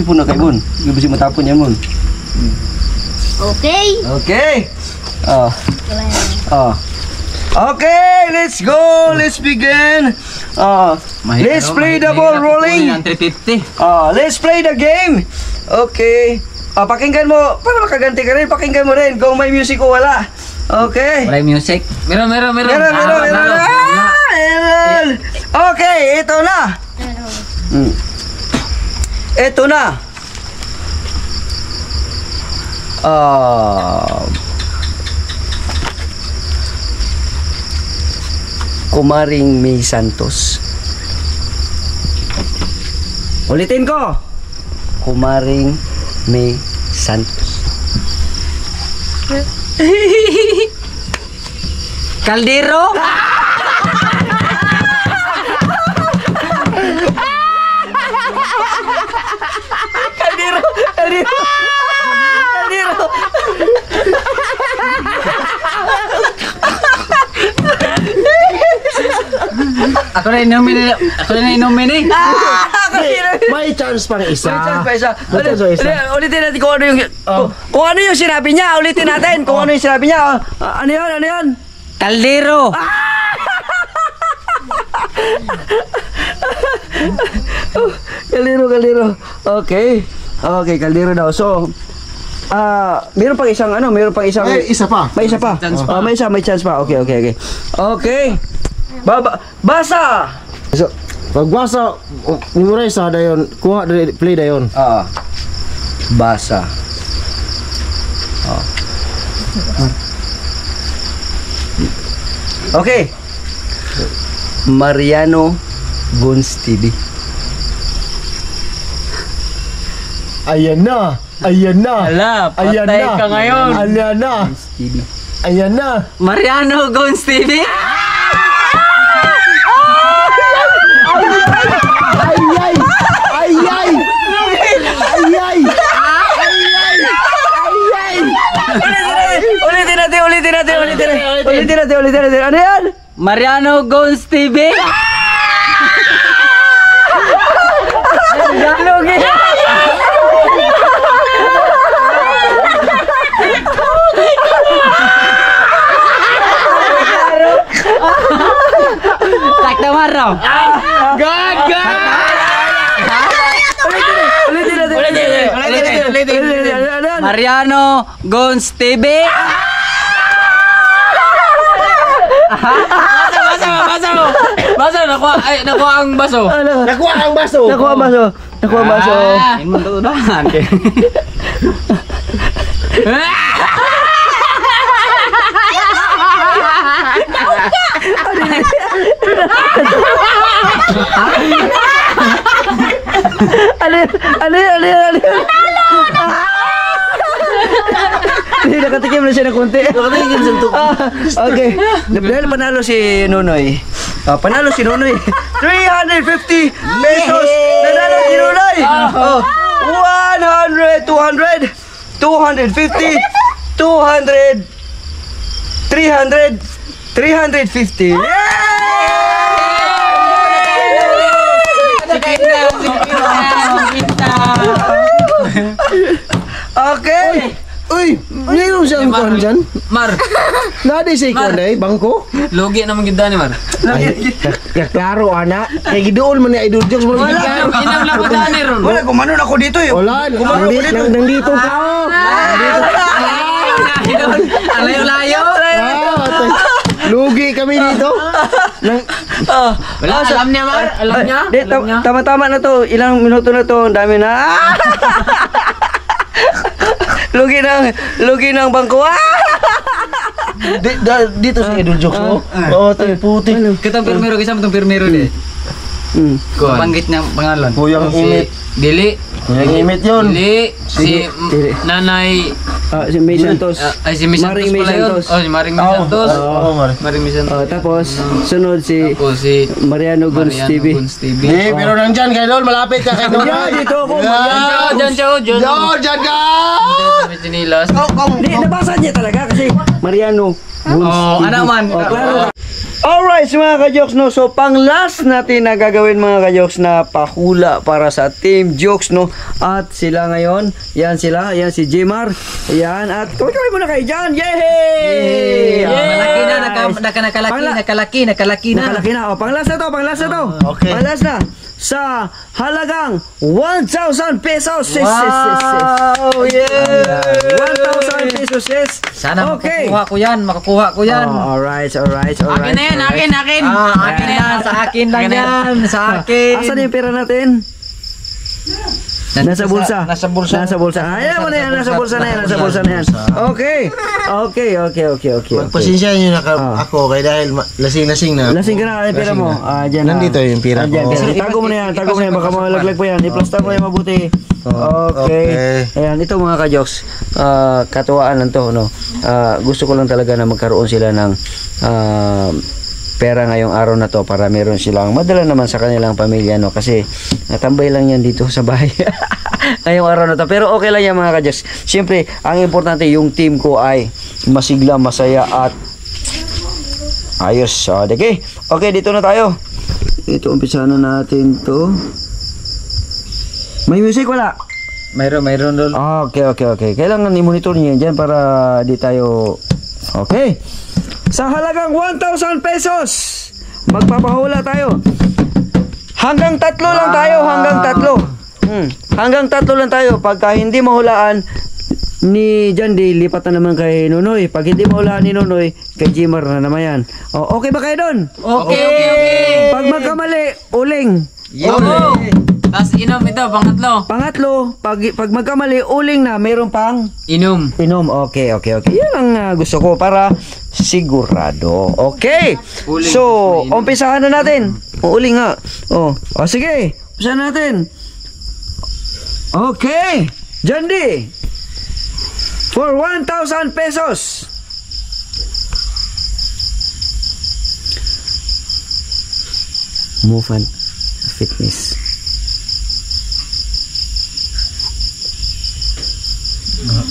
Puno kay Bun. Ibig matapon yan, Bun. Okay. Okay. Okay, let's go. Let's begin. Let's play the ball rolling. 350. Let's play the game. Okay. Pakinggan mo. Para makaganti ka rin, pakinggan mo rin kung may music o wala. Okay. Wala music. Meron. Meron. Okay, ito na. Ito na. Kumaring May Santos. Ulitin ko. Kumaring May Santos. Caldero? Ako na inumin eh. May chance pang isa. May chance pa isa. May chance pa isa. Ulitin natin kung ano yung kung ano yung sinabi niya. Ulitin natin kung ano yung sinabi niya. Ano yun? Ano yun? Kaldero. Kaldero. Okay. Okay, kaldero daw. So, meron pang isang meron pang isang May isa pa. May isa pa. May chance pa. Okay. Okay. Basa. So, pagbasa, memorize sa dayon, kuha play dayon. Basa. Okay. Mariano Guns TV. Ayan na. Ala, patay ka ngayon. Ayan na. TV. Ayan na. Mariano Gons TV. Ulitin natin. Ano yan? Mariano Gons TV. Lugi. Tak tamaraw. God! Ulitin. Mariano Gons TV. Baso, nakuha ang baso. Nakuha ang baso. Nakuha ang baso. Hindi mo tutudahan. Ano yan? Hindi, nakatikim na siya ng konti. Nakatikim sa ito. Okay. Dahil panalo si Nonoy. Panalo si Nonoy. 350 pesos. Nanalo si Nonoy. 100, 200, 250, 200, 300, 350. Okay. Uy, meron siyang kuhan dyan. Mar, Nadi sa ikaw na bangko. logi naman ganda ni Mar. Klaro, ana. Kaya gidoon man ni Idol Jokes. Inam lang ko dani ron. Wala, gumanon ako dito eh. Wala, nandito ka. Alayo-layo. Lugi kami dito. Wala, alam niya Mar. Alam niya. Tama-tama na to. Ilang minuto na to. Ang dami na. Lugi ng bangko. Dito sa Idol Jokes mo. Oo, tayo puti. Kitang pirmero, kisama itong pirmero din. Banggit niya ang pangalan. Kuyang imit. Dili. Kuyang imit yun. Dili. Si Nanay. Si May Santos. Ay, si May Santos Maring May pala yun. Santos. Oh, si Maring May Santos. Oo, Mari. Maring May Santos. Tapos, sunod si Tapos si Mariano Guns Mariano TV. Guns TV. Pero nandyan kay Lol, malapit ka kay Lol. Dito ako. Diyan, Diyan. Dyan ka! May sinilas. Hindi, nabasa niya talaga kasi Mariano Guns Oh, TV. ano man. Klaro. Alright mga ka-jokes, no? So pang last natin na gagawin mga ka-jokes na pahula para sa Team Jokes, no? At sila ngayon, yan sila, yan si Jmar, yan, at kaway muna kayo dyan, yay! Nakalaki na. Nakalaki na, o pang last na to, Okay. pang last na, sa halagang 1,000 pesos. Wow, yeah! 1,000 pesos, yes. Sana okay. makakuha ko yan. Alright. Akin na yan, akin. Akin na yan, sa akin lang yan, sa akin. Asan yung pera natin? Nasa bulsa. Nasa bulsa. Ayan mo na yan, nasa bulsa na yan. Okay. Pasensya nyo na ako kay dahil lasing-lasing na. Lasing ka na, yung pera mo. Dyan na. Nandito yung pera Dyan, ko. Tago mo na yan, baka malaglag pa yan. I-plaster mo yan mabuti. Okay. Ayan, ito mga ka-jokes. Katuwaan lang to, no? Gusto ko lang talaga na magkaroon sila ng pera ngayong araw na to para meron silang madala naman sa kanilang pamilya, no? Kasi natambay lang yan dito sa bahay ngayong araw na to, pero okay lang yan mga ka-jokes. Siyempre, ang importante yung team ko ay masigla, masaya at ayos. Okay, dito na tayo. ito umpisahan na natin to. May music wala? Mayroon dol. Okay. Kailangan i-monitor niyo yan dyan para di tayo... Okay. Sa halagang 1,000 pesos, magpapahula tayo. Hanggang 3 lang tayo, hanggang 3. Hanggang 3 lang tayo. Pagka hindi mahulaan ni Jandy, lipat na naman kay Nunoy. Pag hindi mahulaan ni Nunoy, kay Jimar na naman yan. Okay ba kayo doon? Okay. Pag magkamali, uling. Tapos inom ito, Pangatlo, pag magkamali, uling na, mayroon pang Inom. Okay. Yan ang gusto ko para sigurado. Okay. So, umpisahan na natin. Uling nga. Sige. Umpisahan natin. Okay. Jandy. For 1,000 pesos. Move on. Fitness.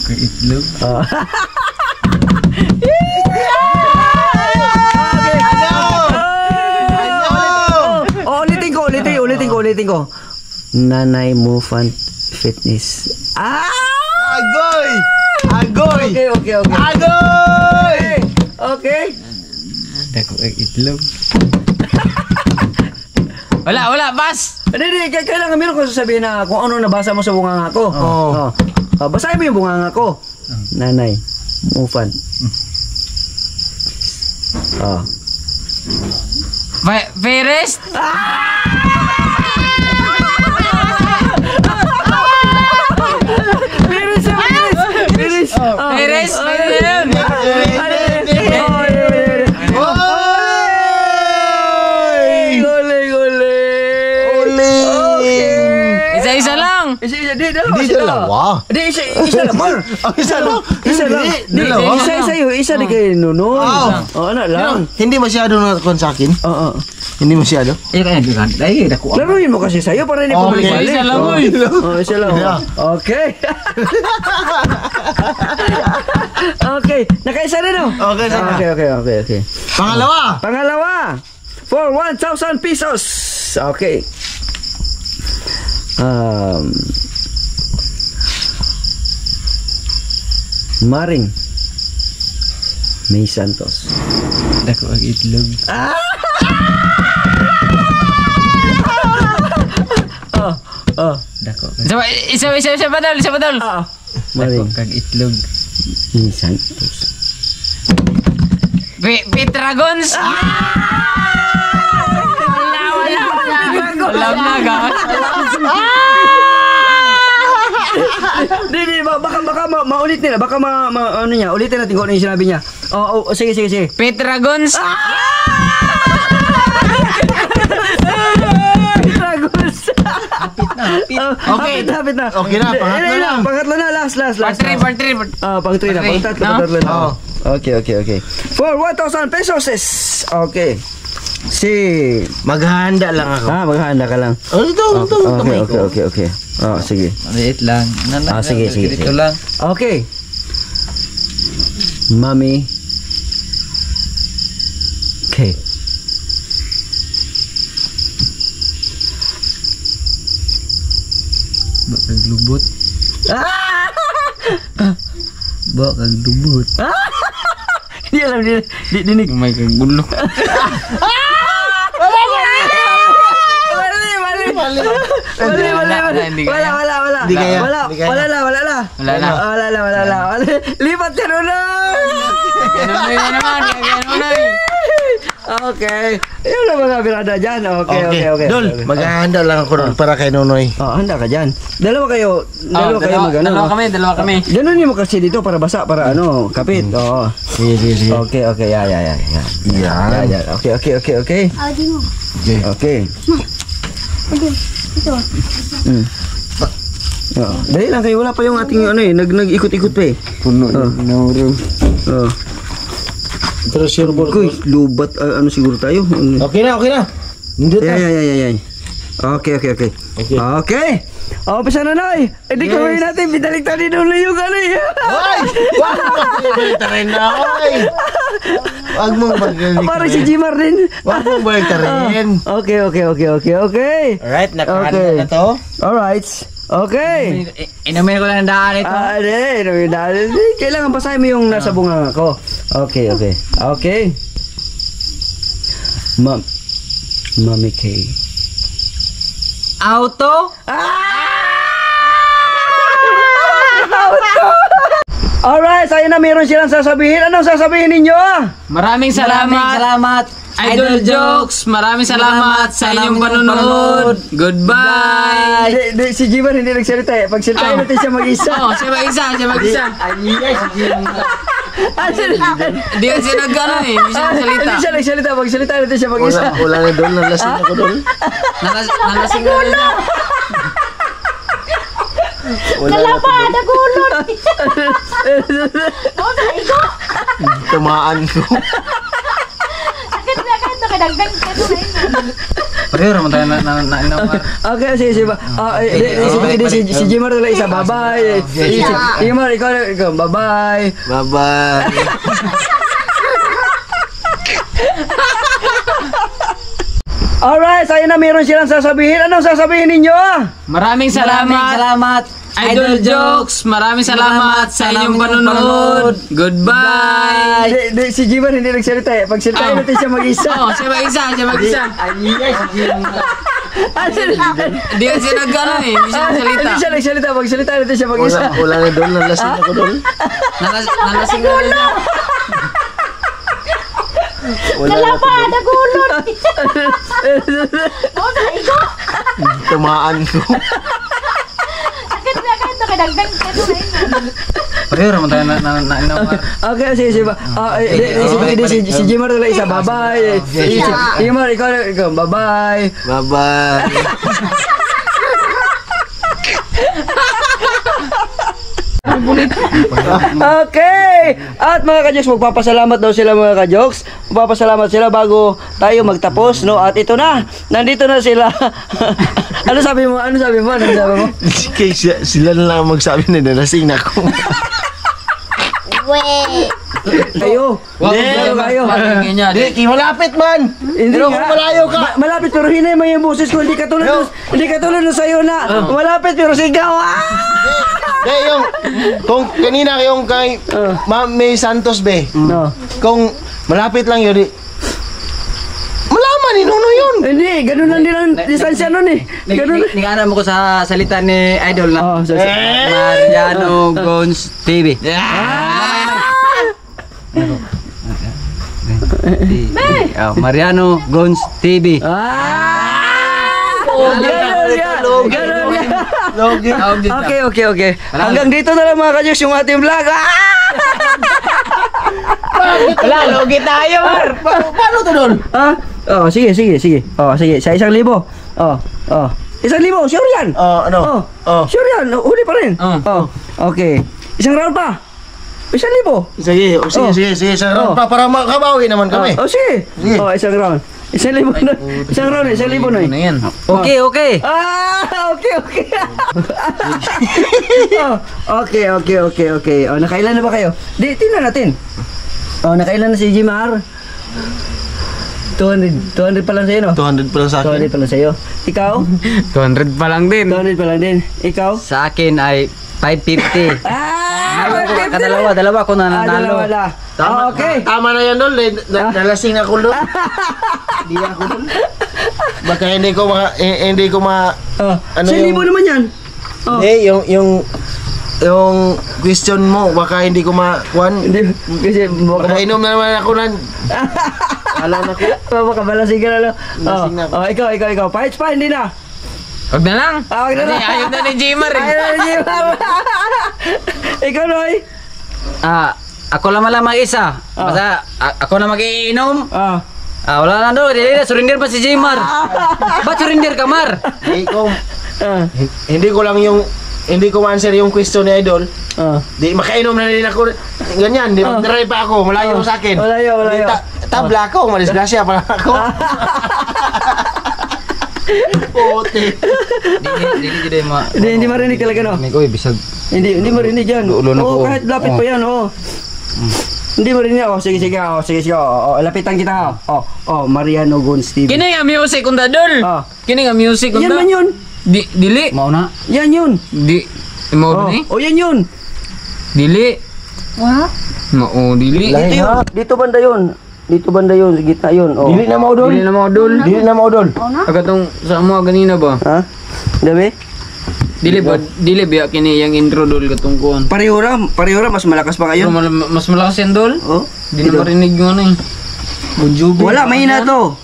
Itlog. Ulitin ko. Nanay Mufan Fitness. Agoy! Okay. Agoy! Okay. Dako itlog. Wala, bas! Hindi, kailangan meron ko sasabihin na kung ano nabasa mo sa bunganga ko. Basahin mo yung bunganga ko. Nanay Mufan. Perez? Perez? Isa-isa lang. Dalawa. Isa lang. Dalawa. Isa di kay Nunoy. Anak lang. Hindi masyado na kon sa akin. Hindi masyado. Dai dako. Laruin mo kasi sa'yo para hindi ko Okay. balik-balik. Isa lang, oy. Isa lang. Okay. Okay. Nakaisa na no? Okay, sana. Okay. Pangalawa. For 1,000 pesos. Okay. Maring May Santos. Dako itlog. Dako. Isa badal. Maring Kag itlog. May Santos. Petragons? Wala na ga. Hindi, baka maulit nila. Baka ano niya, ulitin natin kung ano yung sinabi niya. Sige. Petragons? Dragons. Hapit na. Okay na, pangatlo lang. Pangatlo na, last. Part 3. Pang 3 na, pang tatlo na. Okay. For 1,000 pesos is, okay. Maghahanda lang ako. Maghahanda ka lang. Ito. Okay. Sige. Maliit lang. Sige. Ito lang. Okay. Mami. Okay. Bakag lubot. Bakag lubot. Hindi alam, dinig. May kagulo. Mali. Wala. Hindi kaya. Wala na. Lipat ka na. Ganunoy na naman. Okay. Yun na mga birada dyan. Okay. Dol, maghahanda lang ako doon para kay Nonoy. Handa ka dyan. Dalawa kayo magano. Dalawa kami. Ganun mo kasi dito para basa, para kapit. Oo. Sige. Okay. Yan. Okay. Audi mo. Okay. Ito. Dali lang kayo, wala pa yung ating nag-ikot-ikot pa eh. Puno na uro. Pero sure ball. Kuy, lubat, siguro tayo. Okay na. Yan. Okay. Okay. Umpisa na, Noy. Hindi ko rin natin, bitaliktan din ulit yung ano eh. Hoy! Wag mo baliktarin na, hoy! Wag mong baliktarin. Parang si Jimar din. Wag mong baliktarin. Okay. Alright, nakahanda na to. Alright. Okay. Inumin ko lang ang daan ito. Kailangan basahin mo yung nasa bunga ko. Okay. Mami K. Auto? Alright, sa'yo na meron silang sasabihin. Anong sasabihin ninyo? Maraming salamat. Idol Jokes, maraming salamat sa inyong panonood. Goodbye. Si Jimar hindi nagsalita eh. Pag salita natin siya mag-isa. Oo, siya mag-isa. Hindi kasi nag-ano eh, hindi siya nagsalita. Hindi siya nagsalita. Pag salita natin siya mag-isa. Wala na doon, nalasing ako doon. Nalasing na rin siya. Kalapa, nagulot. Oo, sa iko. Tumaan ko. Sakit na ka, nakadagdag ka doon. Pareho naman tayo na Okay, sige. Si Jimar talaga isa. Bye-bye. Jimar, ikaw. Bye-bye. Bye-bye. Alright, sa'yo na meron silang sasabihin. Anong sasabihin ninyo? Maraming salamat. Idol Jokes, maraming salamat sa inyong panonood. Goodbye. Si Jimar hindi nagsalita eh. Pag salita natin siya mag-isa. Oo, siya mag-isa. Hindi kasi nag-ano eh, hindi siya nagsalita. Hindi siya nagsalita. Pag salita natin siya mag-isa. Wala na doon, nalasing ako doon. Nalasing na rin siya. Kalapa, nagulot. Oo, sa iko. Tumaan ko. Sakit na ka, nakadagdag ka doon. Pareho naman tayo na Okay, sige. Si Jimar talaga isa. Bye-bye. Jimar, ikaw. Bye-bye. Bye-bye. Okay! At mga ka-jokes, magpapasalamat daw sila mga ka-jokes. Magpapasalamat sila bago tayo magtapos, no? At ito na, nandito na sila. Ano sabi mo? Sila na lang magsabi na nalasing na ako. Wait. Kayo. Di, malapit man. Hindi Pero nga. kung malayo ka. Malapit pero hinay mo yung boses ko. Hindi katulad nung sa'yo na malapit pero sigaw. Kung kanina yung kay May Santos be. No. Kung malapit lang yun, malaman ni Nuno yun. Hindi, ganun lang din ang distansya nun eh. Ganun lang. Ningana mo ko sa salita ni Idol na Mariano Gons TV. Mariano Gons TV. Okay. Hanggang dito na lang mga ka-jokes yung ating vlog. Wala, logi tayo, Mar. Paano to doon? Ha? Oh, sige. Sige, sa 1,000. Oh. 1,000, sure yan. Ano? Sure yan. Huli pa rin. Okay. Isang round pa. 1,000. Sige. Sa round pa para makabawi naman kami. Sige. Isang round. 1,000 na. Isang round, 1,000 na. Yan. Okay. Okay. Okay. Nakailan na ba kayo? Tingnan natin. Nakailan na si Jimar? 200 pa lang sa'yo, no? 200 pa lang sa akin. 200 pa lang sa'yo. Ikaw? 200 pa lang din. 200 pa lang din. Ikaw? Sa akin ay 550. Dalawa ko na nanalo. Dalawa na. Okay. Tama na yan doon. Nalasing ako doon. Hindi ako doon. Baka hindi ko ma ano 1,000 yung naman yan. yung question mo baka hindi ko makuan. Hindi, kasi Baka inom na naman ako nan. Wala na ko. makabalasing ka na. Lasing na ako. Ikaw. Fights pa, hindi na. Huwag na lang. Wag na lang. Ayaw na ni Jimar eh. Ayaw na ni Jimar. Ikaw, Noy. Ako lang mag-isa. Basta ako na mag-iinom. Wala na doon. Surrender pa si Jimar. Ba't surrender ka, Mar? Hindi ko lang hindi ko answer yung question ni Idol. Di makainom na rin ako. Ganyan, di mag-drive pa ako. Malayo sa akin. Malayo. Tabla ako, madisgrasya pa ako. Puti. Dili ma. Hindi marinig talaga, no? May koy bisag. Hindi marinig yan. Ulo na Oo, ko. kahit lapit pa yan, oo. Hindi marinig. Oh, sige, lapitan kita. Mariano Guns TV. Kini nga music unda dol. Ah. Kini nga music Yan unda. man yun. Dili. Mao na. Yan yun. Di mo ni? Oh, yan yun. Dili. What? Mao dili. Dito yun. Dito banda yun. Dito banda yun. Sa gitna yun. Oh. Dili na maudol. Dili na mo dol. Dili na maudol. Agatong sa mo ganina ba? Ha? Dami? Dili ba? Dili ba kini yang intro dol katong kuan? Pareho ra. Mas malakas pa Pero ngayon. mas malakas yan dol. Oh. Di na marinig mo na eh. Bunjubi. Wala, mahina to.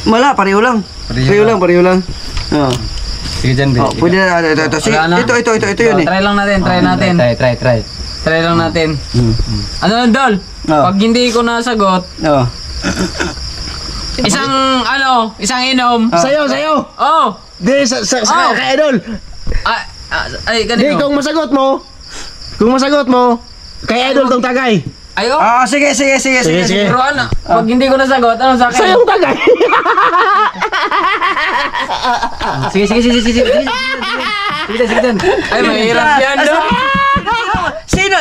Wala, pareho lang. Pareho lang. Oh. Sige dyan, Oh, pwede na. Ito. Sige, Wala na. ito yun eh. Try lang natin. Try. Try lang natin. Ano dol? Oh. Pag hindi ko nasagot, Oh. isang inom. Sayo. Oh. Di sa Oh. kay idol. Ay, Di ganito. kung masagot mo, kay idol tong tagay. Ayo. Ah, sige. Pero ano, pag hindi ko nasagot, ano sa akin? Sayong tagay. Sige dyan. Ay, mahirap yan dol.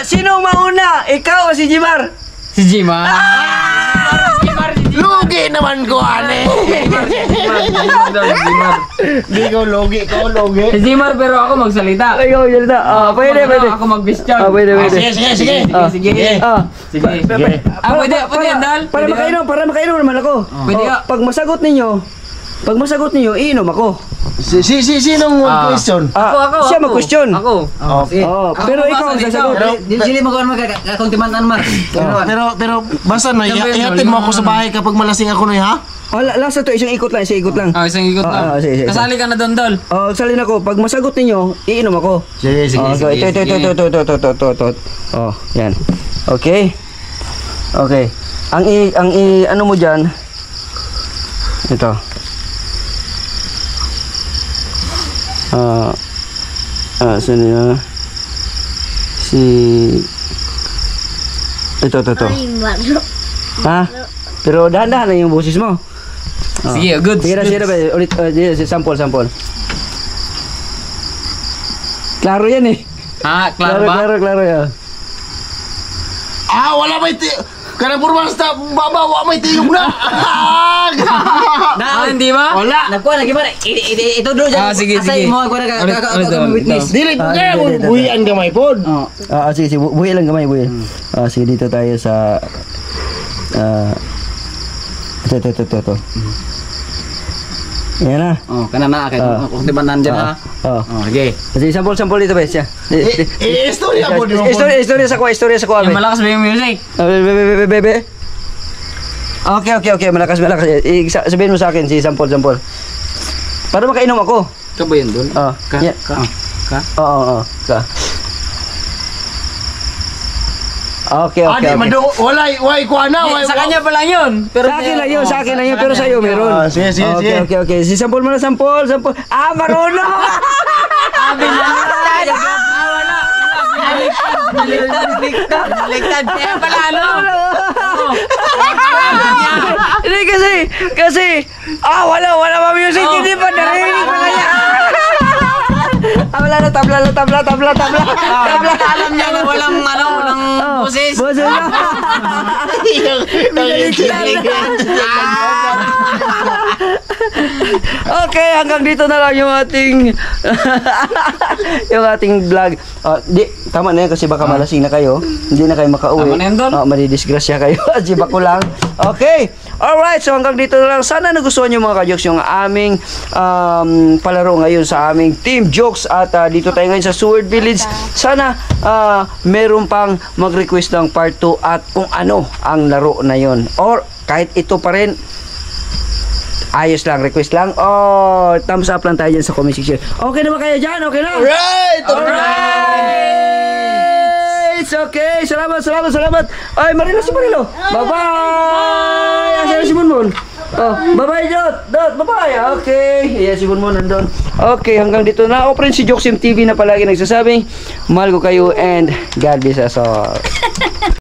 Sino mauna? Ikaw o si Jimar? Si Jima. Lugi naman ko ane. Di ko logi. Si Jimar pero ako magsalita. Ikaw yun na. Ah, pwede. Ako mag-question. Ah, pwede. Sige. Sige. Ah, Sige. Pwede yan, Dal. para makainom naman ako. Pwede Oh, ka. Pag masagot ninyo, iinom ako. Sinong question? Ah, siya mag-question. Ako. Sige. Oh, pero Ako ikaw ang magsasalita. sasagot. Dili mo kuan kakong timan man. Pero basta na ihatid mo ako sa bahay kapag malasing ako na ha? Oh, last na to, isang ikot lang. Isang ikot lang. Sige. Kasali ka na doon, Dol. Oh, salin ako. Pag masagot ninyo, iinom ako. Sige. Oh, so, ito. Oh, yan. Okay. Ang ano mo diyan? Ito. Saan yun? Ito. Ha? Pero dahan-dahan na yung boses mo. Sige, good. Sige na. Ulit, sample. Klaro yan eh. Ha, klaro ba? Klaro yan. Wala may Karang purwasta babawa may tiyog na. Hindi ba? Wala. Nakuha lagi ba? Ito do dyan. Sige. Asay mo ako na witness. Dili po kaya dito. buhian gamay pod. Sige, buhay lang gamay. Sige, dito tayo sa ito. Yan na. Oh, kana na kay kung tibanan dyan ha. Oh. Okay. Sige, sample dito ba siya? Istorya po di mo. Istorya sa ko, Yung malakas ba yung music? Bebe. Okay, malakas. Sabihin mo sa akin, si sample. Para makainom ako. Ito ba yun doon? Ka. Oo. Ka. Okay. Walay ko ana, Sa kanya pa lang yun. Sa akin lang yun, pero sa iyo meron. Sige. Okay. Si sample mo na, sample. Marunong! Baliktad. Kaya pala ano? Hindi kasi, wala pa music, hindi pa narinig pa kaya. Wala na, tabla. Alam niya na walang boses. Boses na. Okay, hanggang dito na lang yung ating vlog. Tama na yan kasi baka malasing na kayo. Hindi na kayo makauwi. Tama na yan, Dol. Madidisgrasya kayo. Jiba ko lang. Okay. Alright, so hanggang dito na lang. Sana nagustuhan nyo mga ka-jokes yung aming palaro ngayon sa aming Team Jokes. At dito tayo ngayon sa Seward Village. Sana meron pang mag-request ng part 2 at kung ano ang laro na yon. Or kahit ito pa rin, ayos lang, request lang. Thumbs up lang tayo dyan sa comment section. Okay naman kayo dyan? Okay na? Alright. It's okay. Salamat. Ay, Marilo. Bye-bye. Asan si Munmun? Bye-bye, Dot. Bye-bye. Okay. Si Munmun nandun. Okay, hanggang dito na. Ako rin si Joksim TV na palagi nagsasabing, mahal ko kayo and God bless us all.